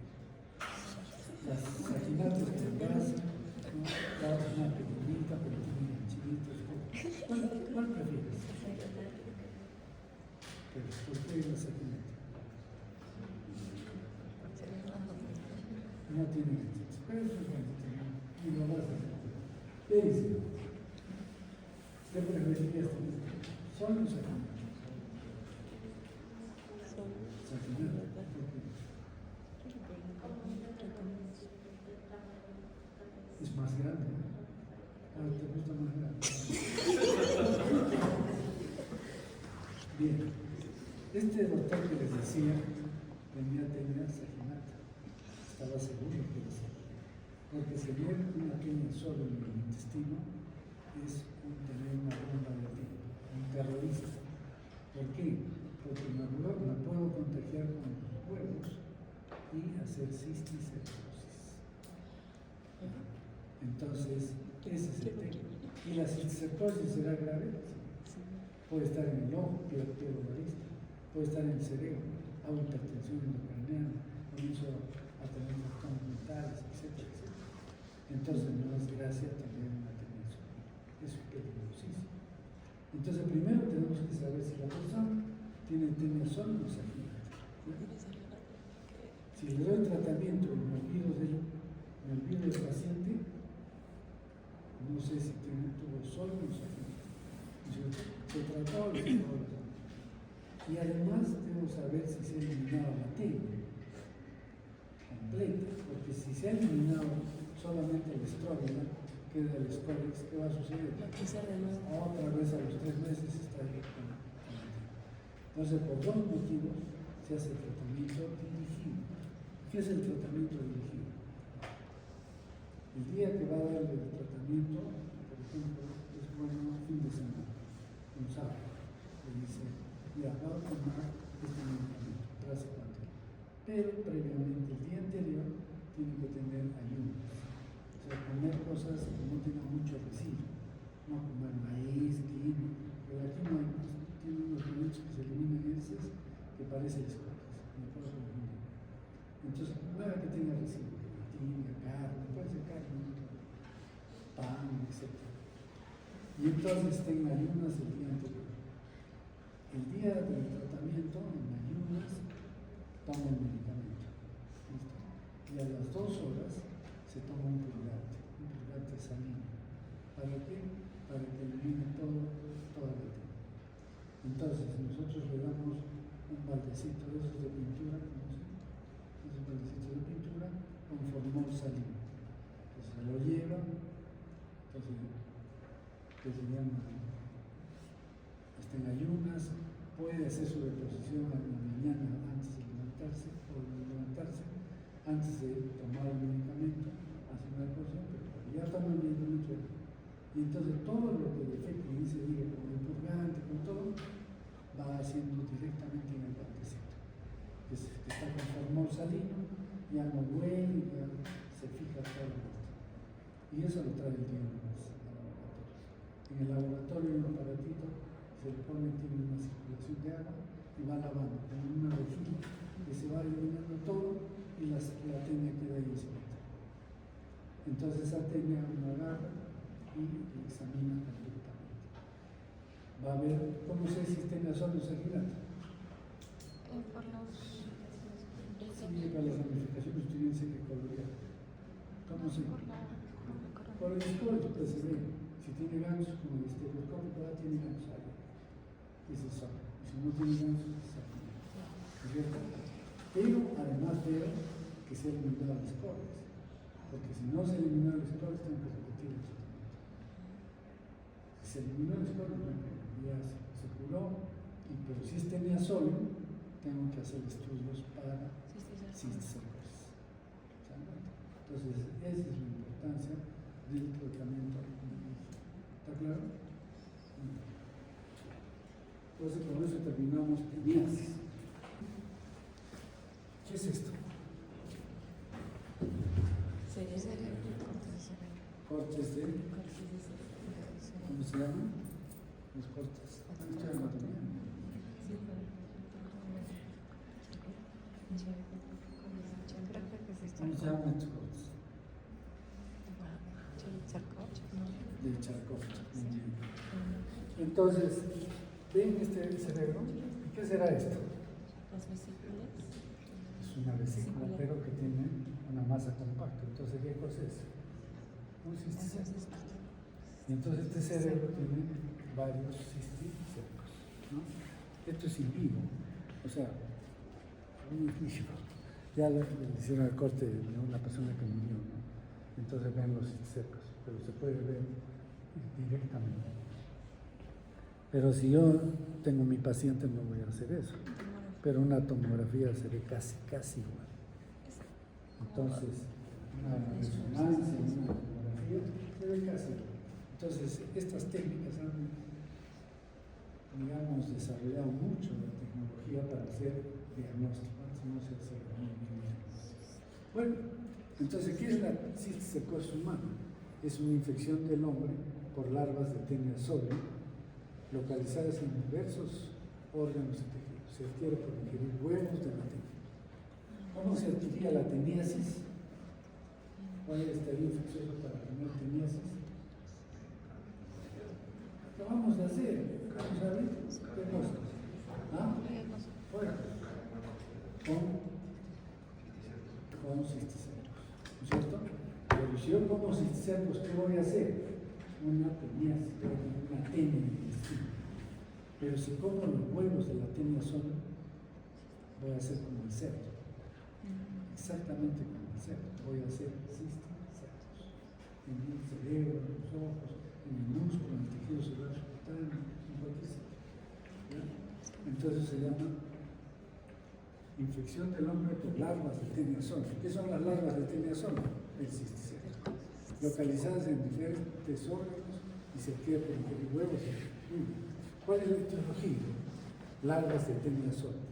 Las saginatas que engrasan, ¿no? La otra es una pequeñita, pero tiene chinitos. ¿Cuál prefieres? ¿Por qué la saginata? No tiene ganchitos. Pero eso es ganchito, ¿no? Y lo vas a hacer. ¿Qué dice? ¿Qué preferirías tener? ¿Sol o saginata? Saginata. Es más grande, ¿no? Ah, te gusta más grande. Bien. Este doctor que les decía tenía saginata. Estaba seguro que era saginata. Porque si bien una tenia solo en el intestino, es tener una bomba de tiempo, un terrorista. ¿Por qué? Porque me puedo contagiar con los huevos y hacer cisticercosis. Entonces, ese es el tema. ¿Y la cisticercosis será grave? Sí. Puede estar en el ojo, piedra varista, puede estar en el cerebro, hago hipertensión endocraniana, comienzo a tener trastornos mentales, etcétera, etcétera. Entonces, no es gracia tener una tendencia. Es peligrosísimo. Entonces, primero tenemos que saber si la persona tiene tenia sol o saginata. Si le doy tratamiento y me olvido del paciente, no sé si tuvo sol o saginata. Se trató de todo. Y además debo saber si se ha eliminado la tenia completa, porque si se ha eliminado solamente el estrógeno, queda el Scolex, ¿qué va a suceder? Otra vez a los 3 meses está ahí con la tenia. Entonces, por dos motivos se hace el tratamiento dirigido. ¿Qué es el tratamiento dirigido? El día que va a darle el tratamiento, por ejemplo, es bueno fin de semana, un sábado, le dice, ya va a tomar este medicamento, trazepam. Pero previamente, el día anterior, tiene que tener ayunos. O sea, comer cosas que no tengan mucho residuo. No comer maíz, quinoa, pero aquí no hay más. Tiene unos alimentos que se eliminan heces que parecen escotes. Entonces, nada que tenga residuo. Tinga, carne, puede ser carne, pan, etc. Y entonces tenga ayunas el día anterior. El día del tratamiento, en ayunas, toma el medicamento. ¿Listo? Y a las 2 horas se toma un purgante salino. ¿Para qué? Para que elimine toda la tenia. Entonces, nosotros le damos un baldecito de esos de pintura, esos baldecitos de pintura, con formol salino. Entonces se lo lleva, entonces que se llama, está en ayunas, puede hacer su deposición a la mañana antes de levantarse, antes de tomar el medicamento, hace una deposición, pero ya toma el medicamento. Y entonces todo lo que le efectúe en ese día, con el purgante, con todo, va haciendo directamente en el baldecito. Que está con formol salino, ya no huele, ya se fija todo el resto. Y eso lo trae el día lunes al laboratorio. En el laboratorio hay un aparatito, se le pone, tiene una circulación de agua y va lavando con una rejilla que se va eliminando todo y la tenia queda ahí solita. Entonces esa tenia uno agarra y examina completamente. Va a ver, ¿cómo sé si tenga sol o saginata? Por los... Sí, para las ramificaciones usted bien sé que colorear. ¿Cómo sé? Por el escollo, pues se ve. Si tiene gansos, como el estereoscópico, tiene gansos ahí. Ese es sol. Y si no tiene gansos, es saginata. ¿Cierto? Pero además veo que se ha eliminado las escoles. Porque si no se eliminaron las escoles, tengo que repetir el tratamiento. Si se eliminó las escoles, ya se curó, pero si tenía sol, tengo que hacer estudios para cisticercosis. Entonces, esa es la importancia del tratamiento dirigido. Entonces con eso terminamos teniasis. ¿Qué es esto? Cortes de... ¿Cómo se llaman? Los cortes. Esto es anatomía. ¿Cómo se llaman estos cortes? De Charcot. Entonces, ¿ven este cerebro? ¿Qué será esto? Es una vesícula, pero que tiene una masa compacta. Entonces, ¿qué cosa es? Un cisticerco. Y entonces este cerebro tiene varios cisticercos, ¿no? Esto es in vivo, o sea, muy físico. Ya le hicieron el corte de una persona que murió, ¿no? Entonces ven los cisticercos, pero se puede ver directamente. Pero si yo tengo mi paciente no voy a hacer eso, pero una tomografía se ve casi igual. Entonces, una resonancia, una tomografía se ve casi igual. Entonces, estas técnicas han, digamos, desarrollado mucho la tecnología para hacer diagnóstico. Antes no se hacía muy bien. Bueno, entonces, ¿qué es la cisticercosis humana? Es una infección del hombre por larvas de Taenia soli, localizadas en diversos órganos y tejidos. Se adquiere por ingerir huevos de la tenia. ¿Cómo se adquiría la teniasis? ¿Cuál es el estadio infeccioso para tener teniasis? Acabamos de hacer, ¿vamos a ver? ¿Qué cosa? ¿Ah? Fuera. Con cisticercos, ¿no es cierto? Pero si yo como cisticercos, ¿qué voy a hacer? Una teniasis, una tenia en el intestino. Pero si como los huevos de la tenia soli, voy a hacer como el cerdo. Exactamente como el cerdo. Voy a hacer cisticercos. En el cerebro, en los ojos, en el músculo, en el tejido celular subcutáneo, en cualquier sitio. Entonces se llama infección del hombre por larvas de Taenia soli. ¿Qué son las larvas de Taenia soli? El cisticerco. Localizadas en diferentes órganos y se adquiere por ingerir huevos. ¿Cuál es la etiología? Larvas de Taenia soli.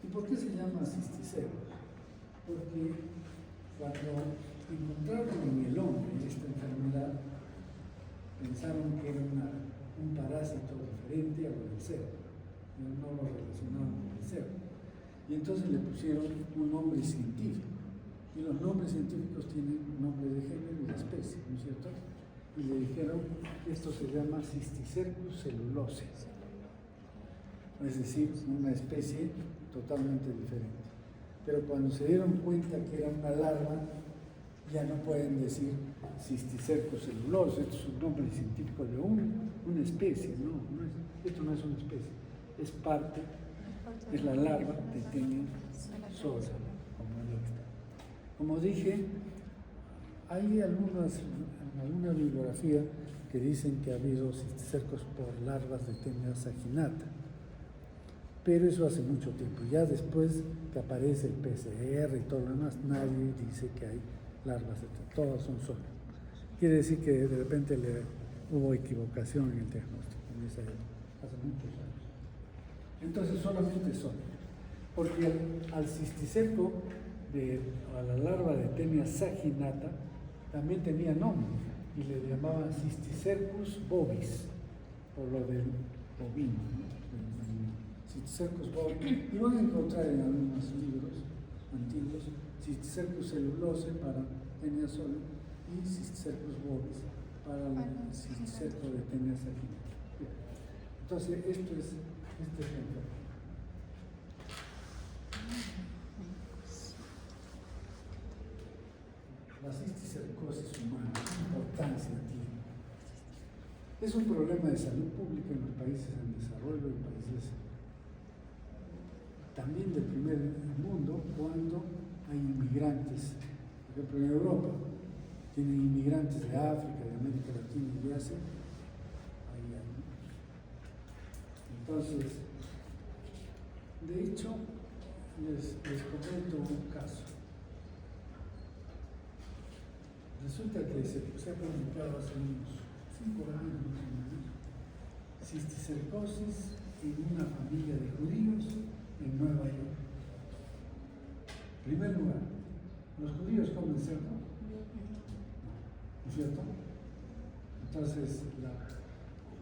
¿Y por qué se llama cisticercos? Porque cuando encontraron en el hombre esta enfermedad, pensaron que era un parásito diferente a lo del cerdo, pero no lo relacionaban con el cerdo. Y entonces le pusieron un nombre científico. Y los nombres científicos tienen nombre de género y de especie, ¿no es cierto? Y le dijeron que esto se llama Cisticercus celulose, es decir, una especie totalmente diferente. Pero cuando se dieron cuenta que era una larva, ya no pueden decir Cisticercus celulose, esto es un nombre científico de una especie, esto no es una especie, es parte, es la larva de Taenia soli, como es esta. Como dije, hay alguna bibliografía que dicen que ha habido cisticercos por larvas de Taenia saginata, pero eso hace mucho tiempo. Ya después que aparece el PCR y todo lo demás, nadie dice que hay larvas de Taenia, todas son soli. Quiere decir que de repente hubo equivocación en el diagnóstico en esa época, hace muchos años. Entonces solamente soli, porque al cisticerco, a la larva de Taenia saginata, también tenía nombre y le llamaban Cisticercus bovis, por lo del bovino, ¿no? Cisticercus bovis. Y van a encontrar en algunos libros antiguos Cisticercus celulose para Taenia soli y Cisticercus bovis para el cisticerco de Taenia saginata. Entonces, esto es este ejemplo. La cisticercosis humana, ¿qué importancia tiene? Es un problema de salud pública en los países en desarrollo y países también del primer mundo, cuando hay inmigrantes. Por ejemplo, en Europa tienen inmigrantes de África, de América Latina y de Asia. Ahí hay, ¿no? Entonces, de hecho, les comento un caso. Resulta que se ha publicado hace unos 5 años más o menos cisticercosis en una familia de judíos en Nueva York. En primer lugar, ¿los judíos comen cerdo? ¿No es cierto? Entonces,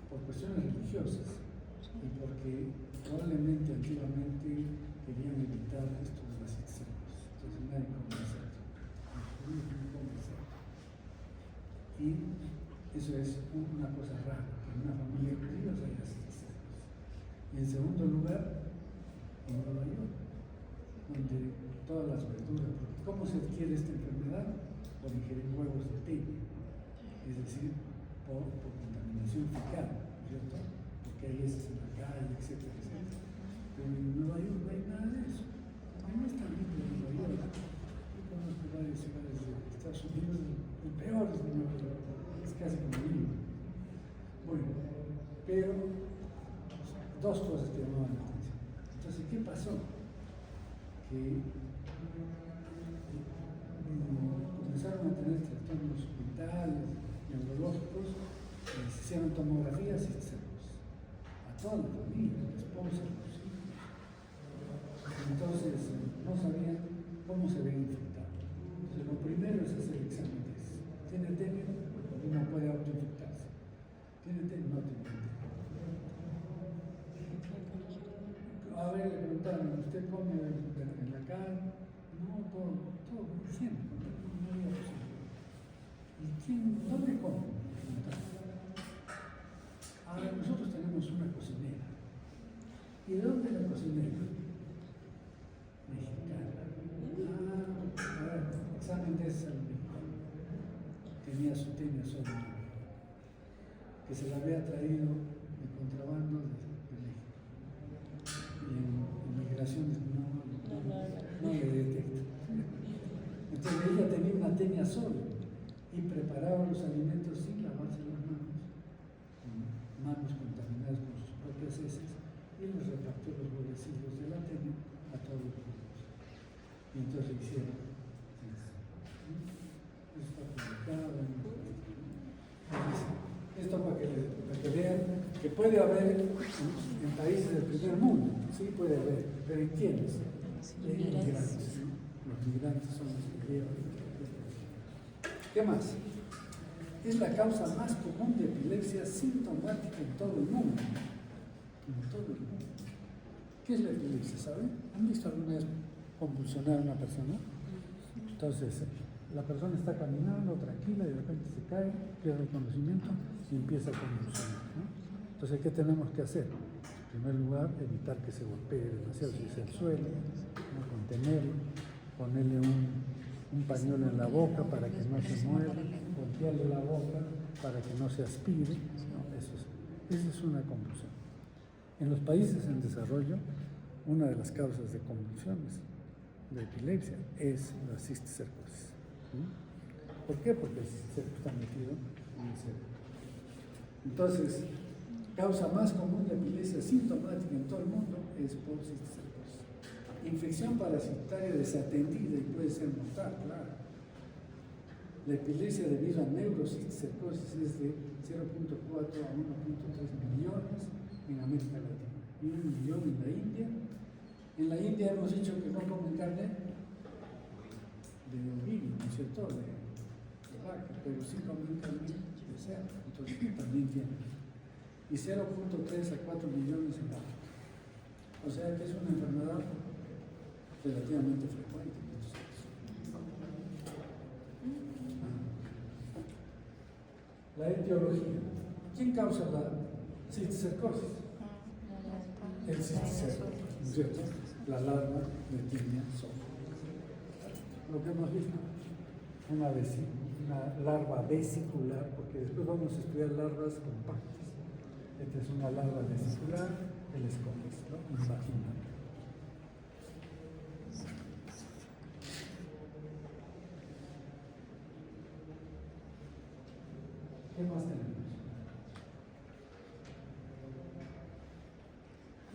por cuestiones religiosas y porque probablemente antiguamente querían evitar esto de las cisticercosis. Entonces nadie come cerdo. Los judíos no comen cerdo. Y eso es una cosa rara, que en una familia de judíos haya cisticercosis. Y en segundo lugar, en Nueva York, donde todas las verduras, porque ¿cómo se adquiere esta enfermedad? Por ingerir huevos de tenia, es decir, por contaminación fecal, ¿no es cierto? Porque hay heces en la calle, etcétera, etcétera. Pero en Nueva York no hay nada de eso. No es tan limpio en Nueva York. Yo conozco varias ciudades de Estados Unidos, el peor es de Nueva York, es casi como Lima. Bueno, pero dos cosas que llamaban la atención. Entonces, ¿qué pasó? Que comenzaron a tener trastornos mentales, neurológicos, se hicieron tomografías y cisticercosis a toda la familia, la esposa, los hijos. Entonces no sabían cómo se habían infectado. Entonces lo primero es hacer el examen de eso. ¿Tiene tenia? Uno puede autoinfectarse. ¿Tiene tenia? No tiene tenia. A ver, le preguntaron, ¿usted come en la calle? No, todo siempre, no había posible. ¿Y dónde come? Ahora nosotros tenemos una cocinera. ¿Y de dónde es la cocinera? Mexicana. A ver, examen de esa mexicana. Tenía solo que se la había traído de contrabando de México. Y en migraciones no le detecta. Entonces ella tenía una tenia solo y preparaba los alimentos sin lavarse las manos contaminadas con sus propias heces, y les repartió los huevecillos de la tenia a todos los judíos. Y entonces hicieron eso. Está publicado. Esto para que vean que puede haber en países del primer mundo, sí puede haber, pero ¿en quiénes? En migrantes. Los migrantes son los que llevan. ¿Qué más? Es la causa más común de epilepsia sintomática en todo el mundo. En todo el mundo. ¿Qué es la epilepsia? ¿Saben? ¿Han visto alguna vez convulsionar a una persona? Entonces, la persona está caminando tranquila y de repente se cae, pierde el conocimiento y empieza a convulsionar, ¿no? Entonces, ¿qué tenemos que hacer? En primer lugar, evitar que se golpee demasiado si es el suelo, ¿no? Contenerlo, ponerle un pañuelo en la boca para que no se mueva, golpearle la boca para que no se aspire, ¿no? Esa es una convulsión. En los países en desarrollo, una de las causas de convulsiones de epilepsia es la cisticercosis. ¿Por qué? Porque el cisticerco está metido en el cerebro. Entonces, causa más común de epilepsia sintomática en todo el mundo es por cisticercosis. Infección parasitaria desatendida y puede ser mortal, claro. La epilepsia debido a neurocisticercosis es de 0.4 a 1.3 millones en América Latina y 1 millón en la India. En la India hemos dicho que no comen carne de ovino, ¿no es cierto? De vaca, pero sí comen carne de cerdo, entonces también tienen. Y 0.3 a 4 millones en África. O sea que es una enfermedad relativamente frecuente. La etiología. ¿Quién causa la cisticercosis? El cisticerco, ¿no es cierto? La larva de tenia sola. Lo que hemos visto, una larva vesicular, porque después vamos a estudiar larvas compactas. Esta es una larva vesicular, el escomes, ¿no? Imagina. ¿Qué más tenemos?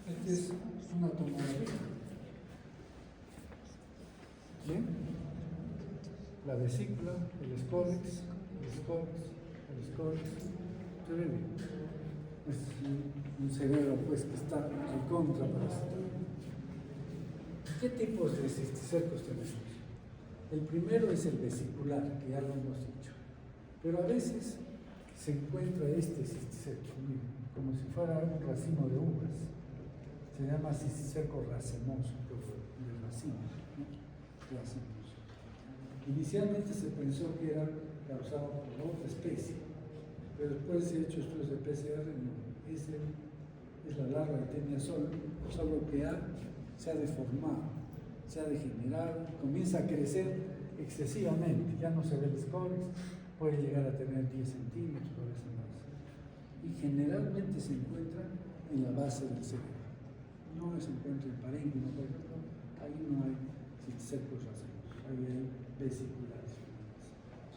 Esta es una tomografía. ¿Bien? La vesícula, el escólex, ¿se ve bien? Es un cerebro pues que está en contra para esto. ¿Qué tipos de cisticercos tenemos? El primero es el vesicular, que ya lo hemos dicho, pero a veces se encuentra este cisticerco, como si fuera un racimo de uvas. Se llama cisticerco racemoso, de racimo, ¿no? Racemoso. Inicialmente se pensó que era causado por otra especie, pero después se han hecho estudios de PCR, es la larva de Taenia solo que se ha deformado, se ha degenerado, comienza a crecer excesivamente, ya no se ve el scolex, puede llegar a tener 10 centímetros o veces más. Y generalmente se encuentra en la base del cerebro. No se encuentra en parénquima, por ejemplo, ahí no hay cisticercos racemosos, ahí hay vesiculares.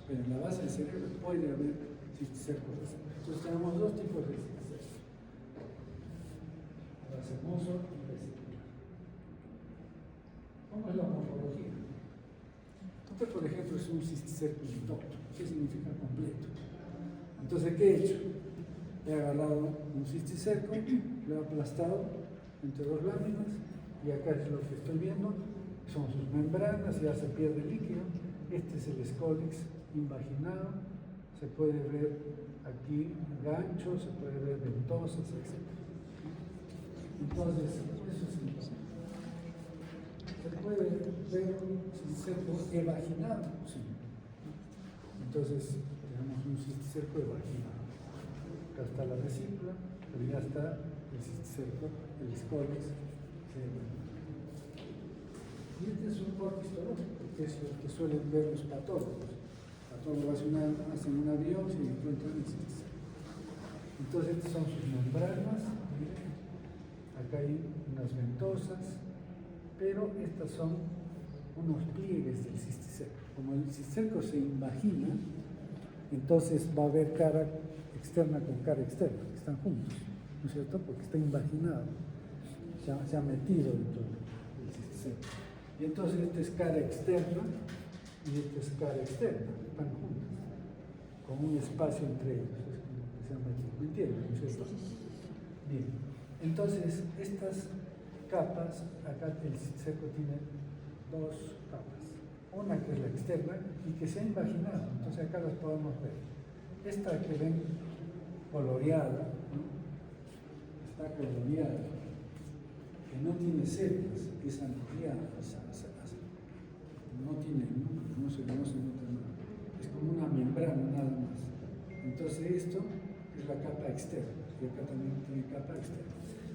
Pero en la base del cerebro puede haber cisticercos racemosos. Entonces tenemos dos tipos de cisticercos: racemoso y vesicular. ¿Cómo es la morfología? Este, por ejemplo, es un cisticerco indocto. ¿Qué significa completo? Entonces, ¿qué he hecho? He agarrado un cisticerco, lo he aplastado entre dos láminas, y acá es lo que estoy viendo, son sus membranas, ya se pierde el líquido. Este es el scolex invaginado, se puede ver aquí ganchos, se puede ver ventosas, etc. Entonces, eso es importante. Se puede ver un cisticerco evaginado, sí. Entonces, tenemos un cisticerco evaginado. Acá está la vesícula, pero ya está el cisticerco, el scolex. Y este es un corte histológico, que es el que suelen ver los patólogos. Los patólogos hacen una biopsia y encuentran el cisticerco. Entonces, estas son sus membranas. Miren, acá hay unas ventosas, pero estas son unos pliegues del cisticerco. Como el cisticerco se invagina, entonces va a haber cara externa con cara externa, que están juntos, ¿no es cierto? Porque está invaginado, se ha metido dentro del cisticerco. Y entonces esta es cara externa y esta es cara externa, están juntas, con un espacio entre ellos, es como que se han metido. ¿Me entienden? ¿No es cierto? Bien, entonces estas capas, acá el cisticerco tiene dos capas, una que es la externa y que se ha invaginado, entonces acá las podemos ver. Esta que ven coloreada, ¿no? Está coloreada, que no tiene células, que es anucleada, no tiene núcleo, no se nota nada, es como una membrana nada más. Entonces esto es la capa externa, y acá también tiene capa externa,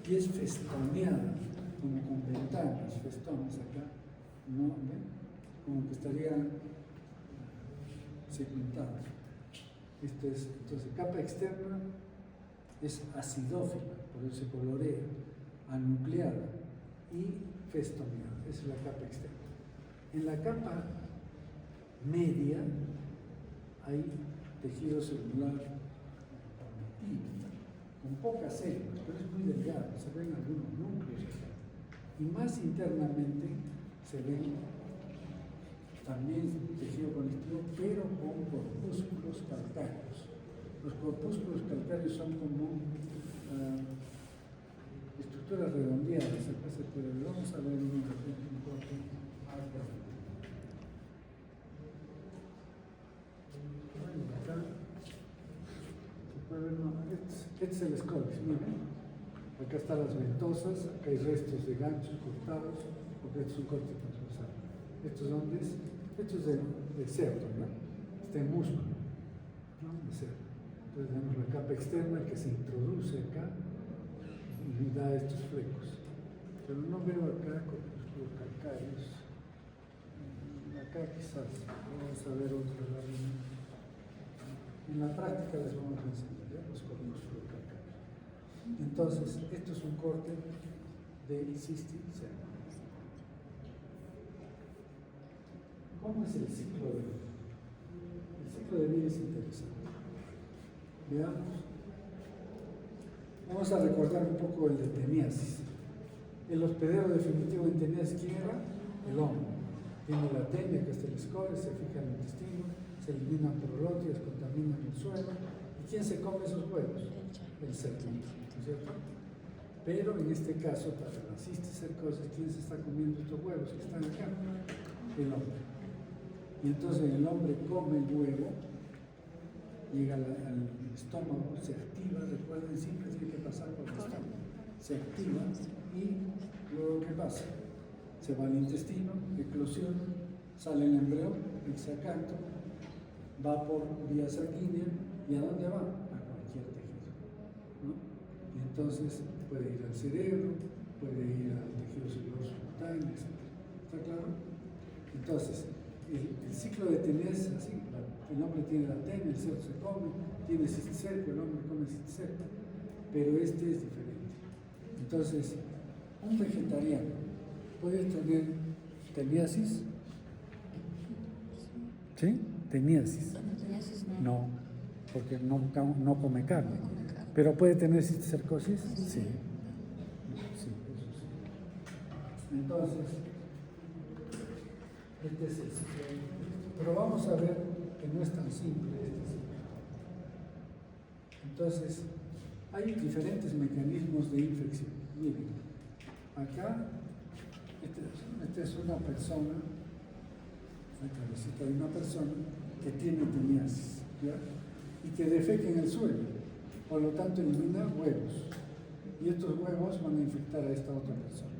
y es festoneada, como con ventanas, festones acá, ¿no? ¿Ven? Como que estaría segmentado. Esto es, entonces, capa externa es acidófila, por eso se colorea, anucleada y festoneada, esa es la capa externa. En la capa media hay tejido celular con pocas células, pero es muy delgado, se ven algunos núcleos acá. Y más internamente se ven también tejido conectivo, pero con corpúsculos calcáreos. Los corpúsculos calcáreos son como estructuras redondeadas, acá se puede ver. Vamos a ver un corte acá. Bueno, acá se puede ver, este es el scolex, miren. Acá están las ventosas, acá hay restos de ganchos cortados, porque este es un corte transversal. ¿Esto es dónde es? Esto es de cerdo, ¿no? Está en músculo, ¿no? De cerdo. Entonces tenemos la capa externa que se introduce acá y da estos flecos. Pero no veo acá corpúsculos calcáreos. Acá quizás, vamos a ver otra lámina. En la práctica les vamos a enseñar, ¿ya? Los corpúsculos calcáreos. Entonces, esto es un corte de cisticerco. ¿Cómo es el ciclo de vida? El ciclo de vida es interesante. Veamos. Vamos a recordar un poco el de teniasis. El hospedero definitivo en teniasis, ¿quién era? El hombre. Tiene la tenia, que es el scolex, se fija en el intestino, se eliminan prolótidas, contaminan el suelo, etc. quién se come esos huevos? El cerdito, ¿no es cierto? Pero en este caso, para la cisticercosis, ¿quién se está comiendo estos huevos que están acá? El hombre. Y entonces el hombre come el huevo, llega al estómago, se activa, recuerden, siempre tiene que pasar por el estómago. Se activa y luego ¿qué pasa? Se va al intestino, eclosión, sale el embrión, hexacanto, va por vía sanguínea y ¿a dónde va? A cualquier tejido, ¿no? Y entonces puede ir al cerebro, puede ir al tejido celuloso cutáneo, etc. ¿Está claro? Entonces, el ciclo de Tenea es así: el hombre tiene la tenia, el cerdo se come, tiene cisticerco, el hombre come cisticerco, pero este es diferente. Entonces, un vegetariano puede tener teniasis. ¿Sí? Teniasis. No, porque no come carne. ¿Pero puede tener cisticercosis? Sí. Sí, eso sí. Entonces, este es el ciclo. Pero vamos a ver que no es tan simple este ciclo. Entonces, hay diferentes mecanismos de infección. Miren, acá, esta es una persona, la cabecita de una persona que tiene teniasis, ¿ya? Y que defeca en el suelo, por lo tanto elimina huevos. Y estos huevos van a infectar a esta otra persona.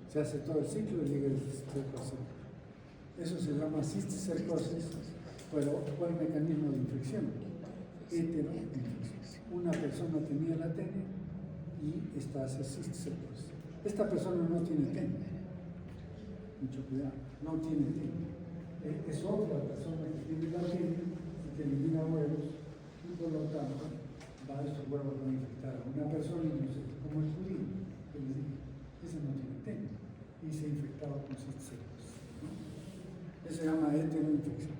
Se hace todo el ciclo y llega el cisticercosis. Eso se llama cisticercosis, pero ¿cuál mecanismo de infección? Heteroinfección. Una persona tenía la tenia y esta hace cisticercosis. Esta persona no tiene tenia. Mucho cuidado, no tiene tenia. Es otra persona que tiene la tenia y que elimina huevos y por lo tanto estos huevos van a infectar a una persona inocente, como el judío, que les dije, ese no tiene tenia y se infectaba con cisticercosis, ¿no? Eso se llama heteroinfección.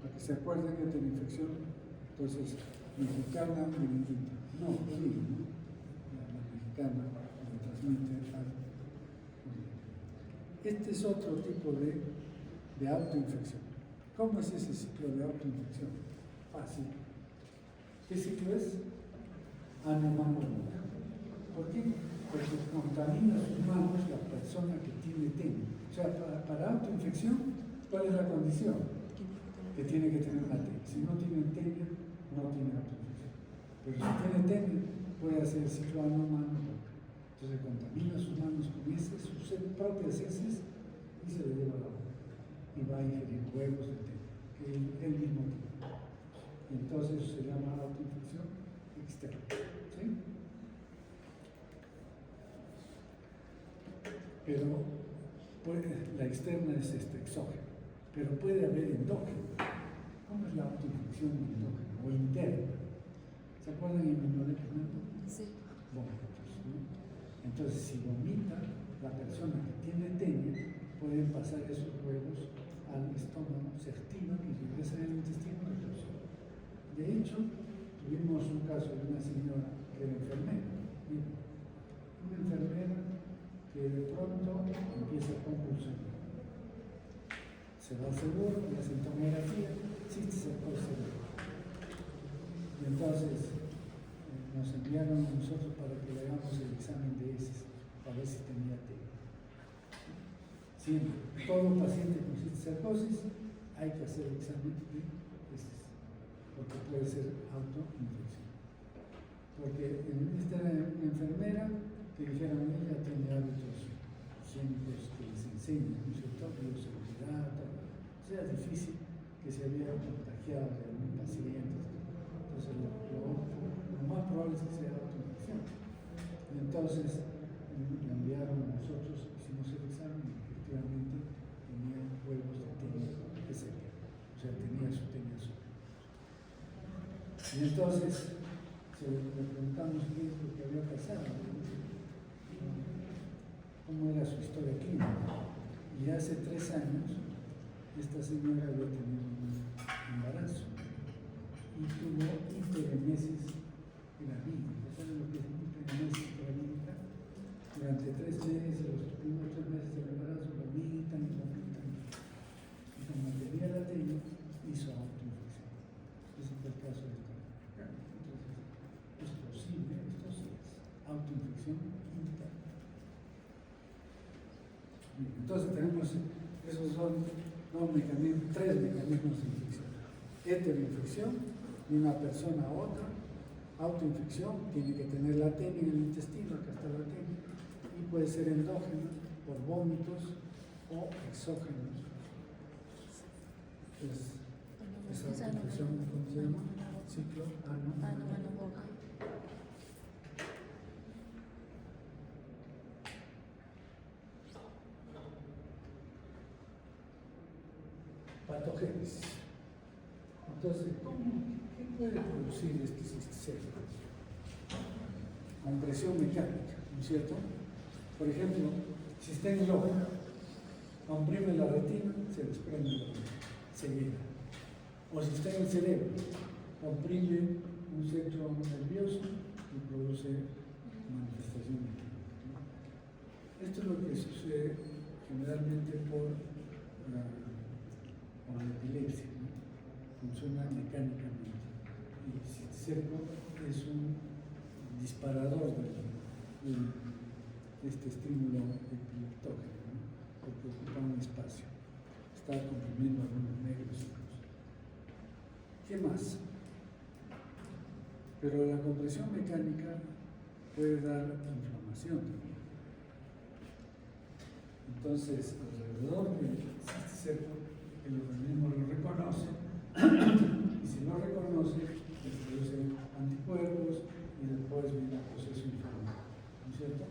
Para que se acuerden que heteroinfección, entonces, mexicana, meningitis. No, judío, ¿no? La mexicana le transmite al judío. Este es otro tipo de autoinfección. ¿Cómo es ese ciclo de autoinfección? Fácil. ¿Qué ciclo es? Anomalía. ¿Por qué? Porque contamina sus manos la persona que tiene tenia. O sea, para autoinfección, ¿cuál es la condición? Que tiene que tener una tenia. Si no tiene tenia, no tiene autoinfección. Pero si tiene tenia, puede hacer el ciclo anomalo. Entonces contamina sus manos con heces, sus propias heces, y se le lleva a la boca. Y va a ingerir huevos de tenia, que él mismo tiene. Y entonces eso se llama autoinfección externa. ¿Sí? Pero la externa es exógena, pero puede haber endógena. ¿Cómo es la autoinfección endógena o interna? ¿Se acuerdan en inmunodeprimiento? Sí. Vómitos, ¿no? Entonces, si vomita, la persona que tiene tenia pueden pasar esos huevos al estómago, se activan y regresan al intestino y eclosionan. De hecho, tuvimos un caso de una señora que era enfermera. Miren, una enfermera que de pronto empieza a convulsionar. Se va al seguro, le hacen tomografía, cisticercosis. Y entonces nos enviaron a nosotros para que le hagamos el examen de heces, para ver si tenía tenia. Siempre, todo paciente con cisticercosis hay que hacer el examen de heces, porque puede ser autoinfección. Porque esta enfermera que dijeron, ella tiene hábitos higiénicos que les enseñan, ¿no es cierto? Bioseguridad, todo. O sea, es difícil que se había contagiado de algún paciente. Entonces, lo más probable es que sea autoinfección. Y entonces, le enviaron a nosotros, hicimos el examen y efectivamente tenía huevos de tenia SB. O sea, tenía su tenia azul. Y entonces, le preguntamos qué es lo que había pasado, cómo era su historia clínica. Y hace 3 años, esta señora había tenido un embarazo y tuvo hiperemesis gravídica. ¿Saben lo que es hiperemesis gravídica? Durante 3 meses, los primeros 3 meses del embarazo, vomitan y vomitan. Y como tenía la tenia, hizo autoinfección. Ese fue el caso de esta. Entonces tenemos, esos son tres mecanismos de infección. Heteroinfección, de una persona a otra. Autoinfección, tiene que tener la tenia en el intestino, acá está la tenia. Y puede ser endógena, por vómitos o exógenos. Es autoinfección, ¿cómo se llama? Ciclo ano-boca. Patogénesis. Entonces, ¿qué puede producir este sistema? Compresión mecánica, ¿no es cierto? Por ejemplo, si está en el ojo, comprime la retina, se desprende la retina, se llena. O si está en el cerebro, comprime un centro nervioso y produce manifestación mecánica. Esto es lo que sucede generalmente con la epilepsia, ¿no? Funciona mecánicamente. Y el cisticerco es un disparador de este estímulo epileptógeno, ¿no? Porque ocupa un espacio. Está comprimiendo algunos nervios. ¿Qué más? Pero la compresión mecánica puede dar inflamación también. Entonces, alrededor del cisticerco, el organismo lo reconoce, y si no reconoce, le produce anticuerpos y después viene el proceso inflamatorio, ¿no es cierto?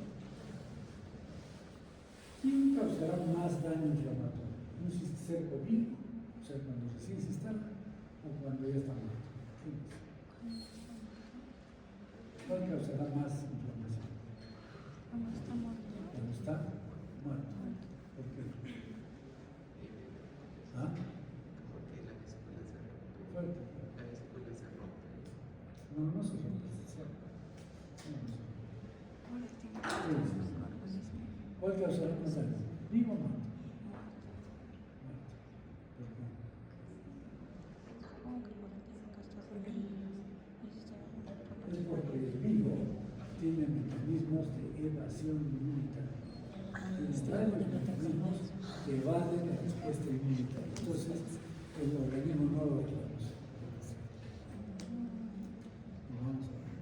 ¿Quién causará más daño inflamatorio? Un cisticerco vivo, o sea, cuando recién se instala, o cuando ya está muerto. ¿Cuál causará más inflamación? Cuando está muerto. Cuando está muerto. ¿Por qué? ¿Ah? Porque la vesícula se rompe. Fuerte. La vesícula se rompe. No, no se rompe. ¿Cuál causará más daño? ¿Vivo o muerto? Es porque el vivo tiene mecanismos de evasión inmunitaria. Trae los mecanismos que evaden la respuesta inmunitaria. Entonces, el organismo no lo reconoce. Vamos a ver.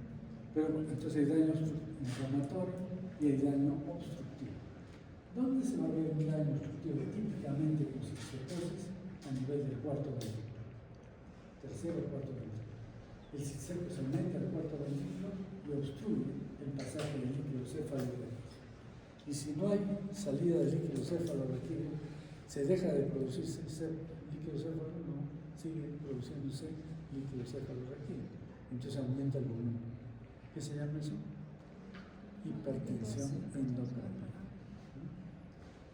Pero entonces hay daño inflamatorio y hay daño obstructivo. ¿Dónde se va a ver un daño obstructivo? Típicamente con cisticercosis a nivel del cuarto ventrículo. Tercero o cuarto ventrículo. El cisticerco se mete al cuarto ventrículo y obstruye el pasaje del líquido cefalorraquídeo. Y si no hay salida del líquido cefalorraquídeo, se deja de producirse líquido cefalorraquídeo, no, sigue produciéndose líquido cefalorraquídeo. Entonces aumenta el volumen. ¿Qué se llama eso? Hipertensión endocardíaca.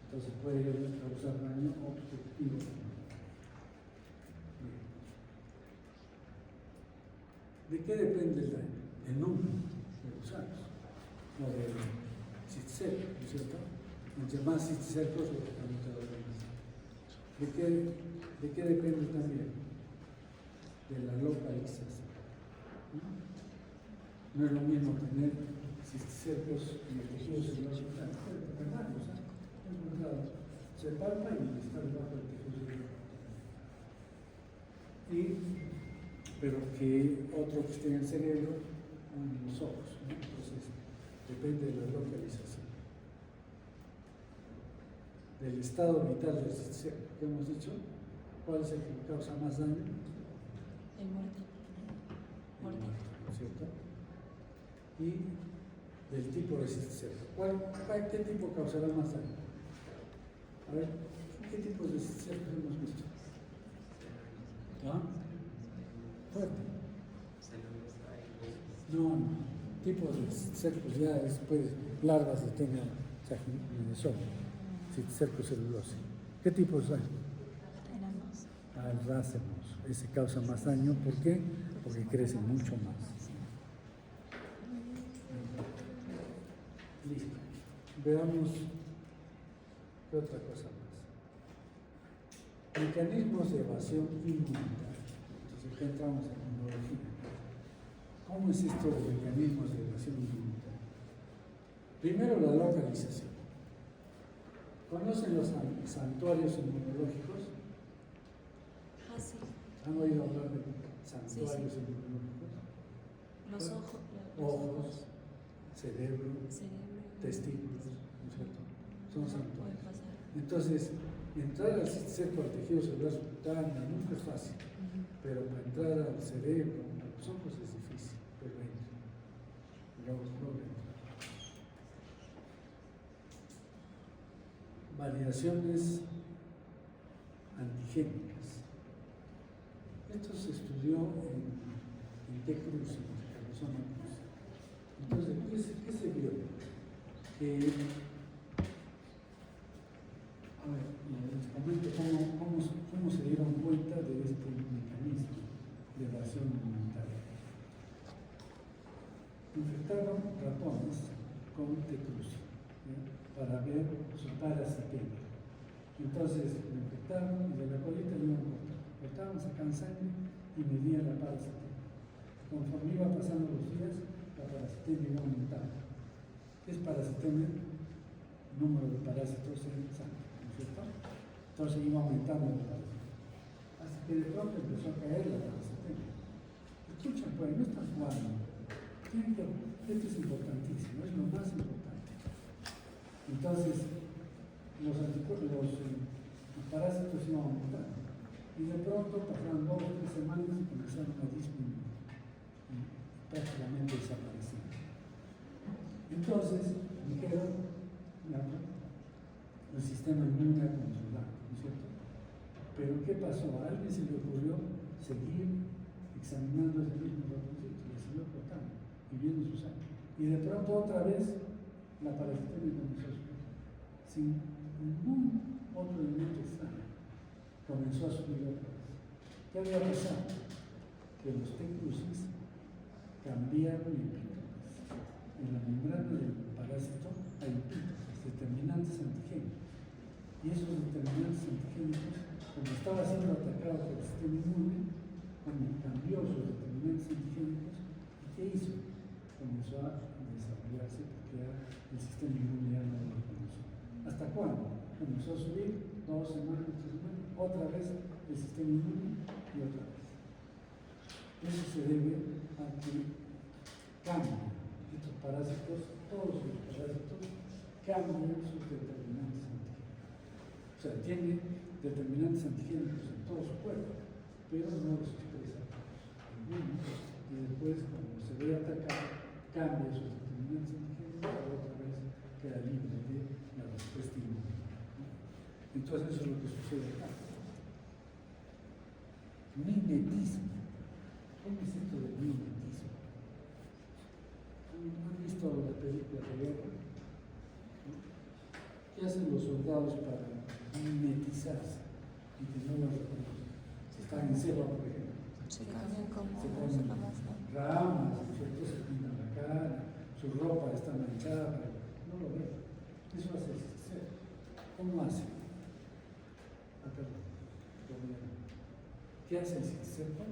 Entonces puede causar daño obstructivo. ¿De qué depende el daño? El número de gusanos, o del cisticerco, ¿no es cierto? Entre más cisticercos, lógicamente más. ¿De qué depende también? De la localización. No es lo mismo tener cisticercos en el tejido celular vital. Se palpa y está debajo del tejido celular. Pero que otro que esté en el cerebro o en los ojos, ¿no? Entonces, depende de la localización. Del estado vital del cisticerco, ¿qué hemos dicho? ¿Cuál es el que causa más daño? El muerte. ¿No es cierto? Y del tipo de cisticerco. ¿Qué tipo causará más daño? A ver, ¿qué tipos de cisticercos hemos visto? ¿Ah? Fuerte. No, tipos de cisticercos ya después larvas de tenia saginesol, cisticerco celulosa. ¿Qué tipos hay? El racemos. Ese causa más daño. ¿Por qué? Porque crece mucho más. Listo. Veamos qué otra cosa más. Mecanismos de evasión inmunitaria. Entonces acá entramos en inmunología. ¿Cómo es esto de mecanismos de evasión inmunitaria? Primero la localización. ¿Conocen los santuarios inmunológicos? Ah, sí. ¿Han oído hablar de santuarios inmunológicos? Los ojos. Ojos, cerebro, Cerebro. testículos, ¿no es cierto? Son Puede santuarios. pasar. Entonces, entrar al cisticerco, al tejido celular subcutáneo, nunca es fácil, pero para entrar al cerebro, a los ojos es difícil, pero entra. Logra entrar. Variaciones antigénicas. Esto se estudió en T. Cruz, en el cromosoma Cruz. Entonces, ¿qué se vio? Que, a ver, les comento cómo se dieron cuenta de este mecanismo de evasión inmunitaria. Infectaron ratones con T. Cruz, para ver su parasitemia. Entonces lo infectaron y de la colita le iban cortaban, sacaban sangre y medían la parasitemia. Conforme iba pasando los días, la parasitemia iba aumentando. ¿Qué es parasitemia? Número de parásitos en sangre, ¿no es cierto? Entonces iba aumentando la parasitemia. Hasta que de pronto empezó a caer la parasitemia. Escuchen, pues, no están jugando. Esto es importantísimo, es lo más importante. Entonces, los parásitos iban aumentando. Y de pronto, pasaron 2 o 3 semanas y comenzaron a disminuir. Y prácticamente desaparecieron. Entonces, dijeron, el sistema inmune a controlar, ¿no es cierto? Pero ¿qué pasó? A alguien se le ocurrió seguir examinando ese mismo ratoncito, le siguió cortando y viendo su sangre. Y de pronto otra vez la parasitemia comenzó a subir. Sin ningún otro elemento extraño, comenzó a subir otra vez. ¿Qué había pasado? Que los T. crucis cambiaron epítopes. En la membrana del parásito hay epítopes, determinantes antigénicos. Y esos determinantes antigénicos, como estaba siendo atacado por el sistema inmune, cambió sus determinantes antigénicos. ¿Y qué hizo? Comenzó a desarrollarse porque ya el sistema inmune ya no lo reconoció. ¿Hasta cuándo? Comenzó a subir 2 semanas, 3 semanas, otra vez el sistema inmune y otra vez. Eso se debe a que cambian estos parásitos, todos los parásitos cambian sus determinantes antigénicos. O sea, tienen determinantes antigénicos en todo su cuerpo, pero no los expresa y después, cuando se ve atacado, cambia sus determinantes antigénicos y otra vez queda libre de la respuesta inmune. Entonces, eso es lo que sucede acá. Mimetismo. ¿Cómo es esto del mimetismo? ¿Han visto la película de guerra? ¿Qué hacen los soldados para mimetizarse y que no los reconocen? Están en selva, por ejemplo. Se cambian como Se ponen ramas, ¿cierto? Se pintan la cara, su ropa está manchada, pero no lo ven. Eso hace el cisticerco. ¿Cómo hace? ¿Qué hace el cisticerco?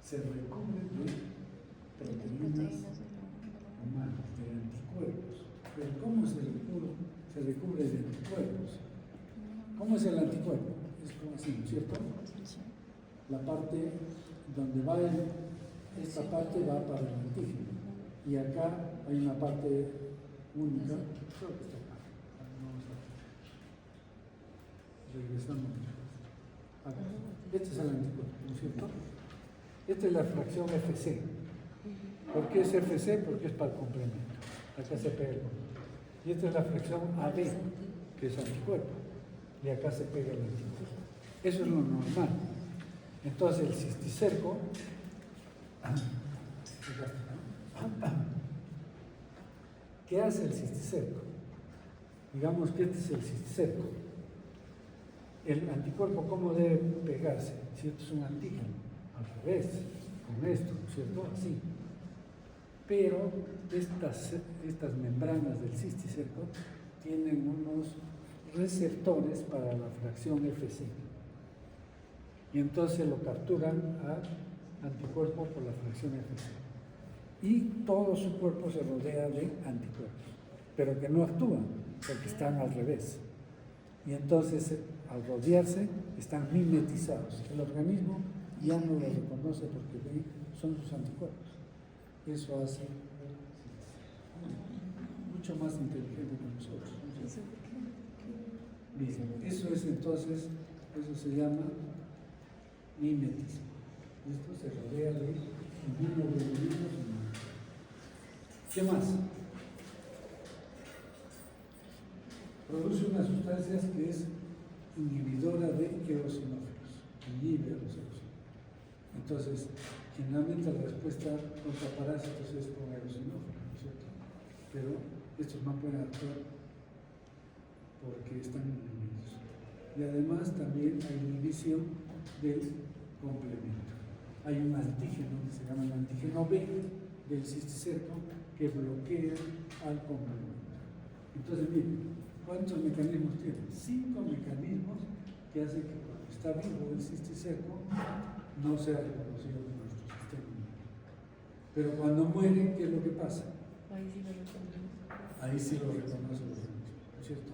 Se recubre de proteínas humanas, de anticuerpos. Pero ¿cómo se recubre? Se recubre de anticuerpos. ¿Cómo es el anticuerpo? Es como así, ¿no es cierto? La parte donde va esta parte va para el antígeno. Y acá hay una parte única, creo que está acá. Vamos a regresamos. Acá. Este es el anticuerpo, ¿no es cierto? Esta es la fracción FC. ¿Por qué es FC? Porque es para el complemento. Acá se pega el complemento. Y esta es la fracción AB, que es anticuerpo. Y acá se pega el anticuerpo. Eso es lo normal. Entonces el cisticerco, ¿qué hace el cisticerco? Digamos que este es el cisticerco. El anticuerpo, ¿cómo debe pegarse? Si esto es un antígeno, al revés, con esto, ¿cierto? Así. Pero estas membranas del cisticerco tienen unos receptores para la fracción FC. Y entonces lo capturan a anticuerpo por la fracción FC. Y todo su cuerpo se rodea de anticuerpos, pero que no actúan, porque están al revés. Y entonces, al rodearse, están mimetizados. El organismo ya no los reconoce porque ve, son sus anticuerpos. Eso hace mucho más inteligente que nosotros. Bien, eso es entonces, eso se llama mimetismo. Esto se rodea de inmunoglobulinas humanas. ¿Qué más? Produce unas sustancias que es inhibidora de eosinófilos, inhibe a los eosinófilos. Entonces, generalmente la respuesta contra parásitos es con eosinófilos, ¿no es cierto? Pero estos no pueden actuar porque están inhibidos. Y además también hay inhibición del complemento. Hay un antígeno que se llama el antígeno B del cisticerco que bloquea al complemento. Entonces, miren, ¿cuántos mecanismos tiene? 5 mecanismos que hacen que cuando está vivo el cisticerco no sea reconocido por nuestro sistema inmune. Pero cuando muere, ¿qué es lo que pasa? Ahí sí lo reconocemos. Ahí sí lo reconocen los organismos, ¿no es cierto?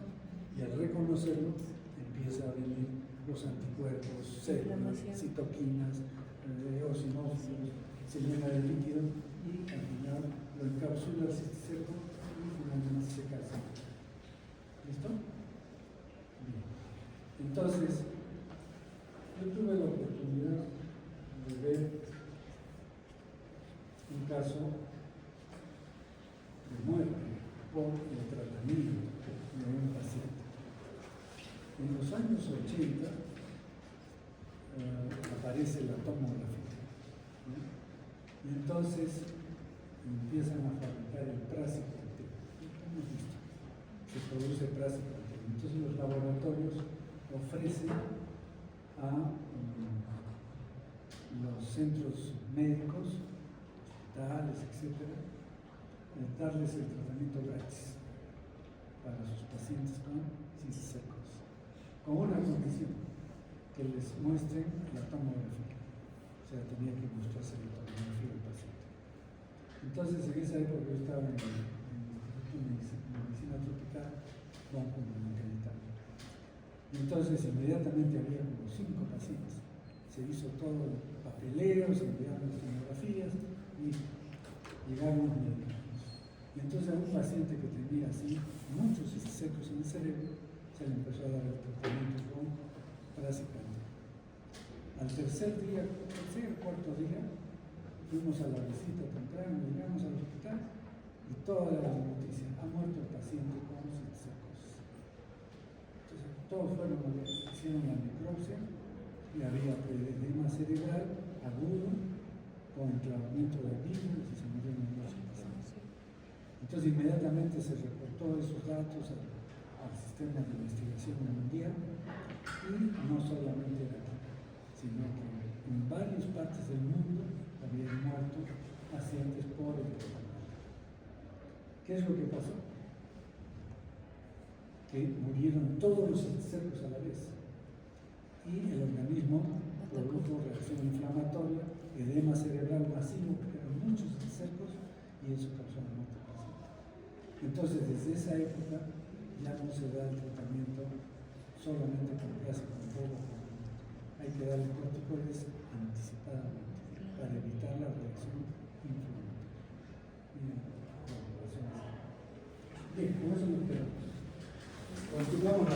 Y al reconocerlo, empieza a venir los anticuerpos, células, citoquinas, eosinófilos, se llena de líquido y al final lo encapsula el cisticerco y finalmente se casa. ¿Listo? Bien. Entonces, yo tuve la oportunidad de ver un caso de muerte por el tratamiento de un paciente. En los años 80 aparece la tomografía, ¿no? Y entonces empiezan a fabricar el praziquantel. Hemos visto, se produce praziquantel. Entonces los laboratorios ofrecen a los centros médicos, hospitales, etcétera, darles el tratamiento gratis para sus pacientes con cisecos, con una condición, que les muestren la tomografía. O sea, tenía que mostrarse la tomografía del paciente. Entonces, en esa época yo estaba en el Instituto de Medicina Tropical con complementariedad. Entonces, inmediatamente había como 5 pacientes. Se hizo todo el papeleo, se enviaron las tomografías y llegaron los medicamentos. Y entonces a un paciente que tenía así muchos secos en el cerebro, se le empezó a dar el tratamiento con praziquantel. Al tercer o cuarto día, fuimos a la visita temprana, llegamos al hospital y toda la noticia, ha muerto el paciente con secos. Entonces todos fueron a ver, hicieron la necropsia y había edema cerebral agudo con enclavamiento de virus y se murió en la noche. Entonces inmediatamente se reportó esos datos al sistema de investigación mundial y no solamente aquí, sino que en varias partes del mundo habían muerto pacientes por el tratamiento. ¿Qué es lo que pasó? Que murieron todos los cercos a la vez y el organismo produjo reacción inflamatoria, edema cerebral masivo, porque eran muchos cercos y eso causó la muerte del paciente. Entonces, desde esa época ya no se da el tratamiento solamente con praziquantel. Hay que darle corticoides anticipadamente para evitar la reacción inflamatoria. Bien, con eso nos quedamos. Continuamos.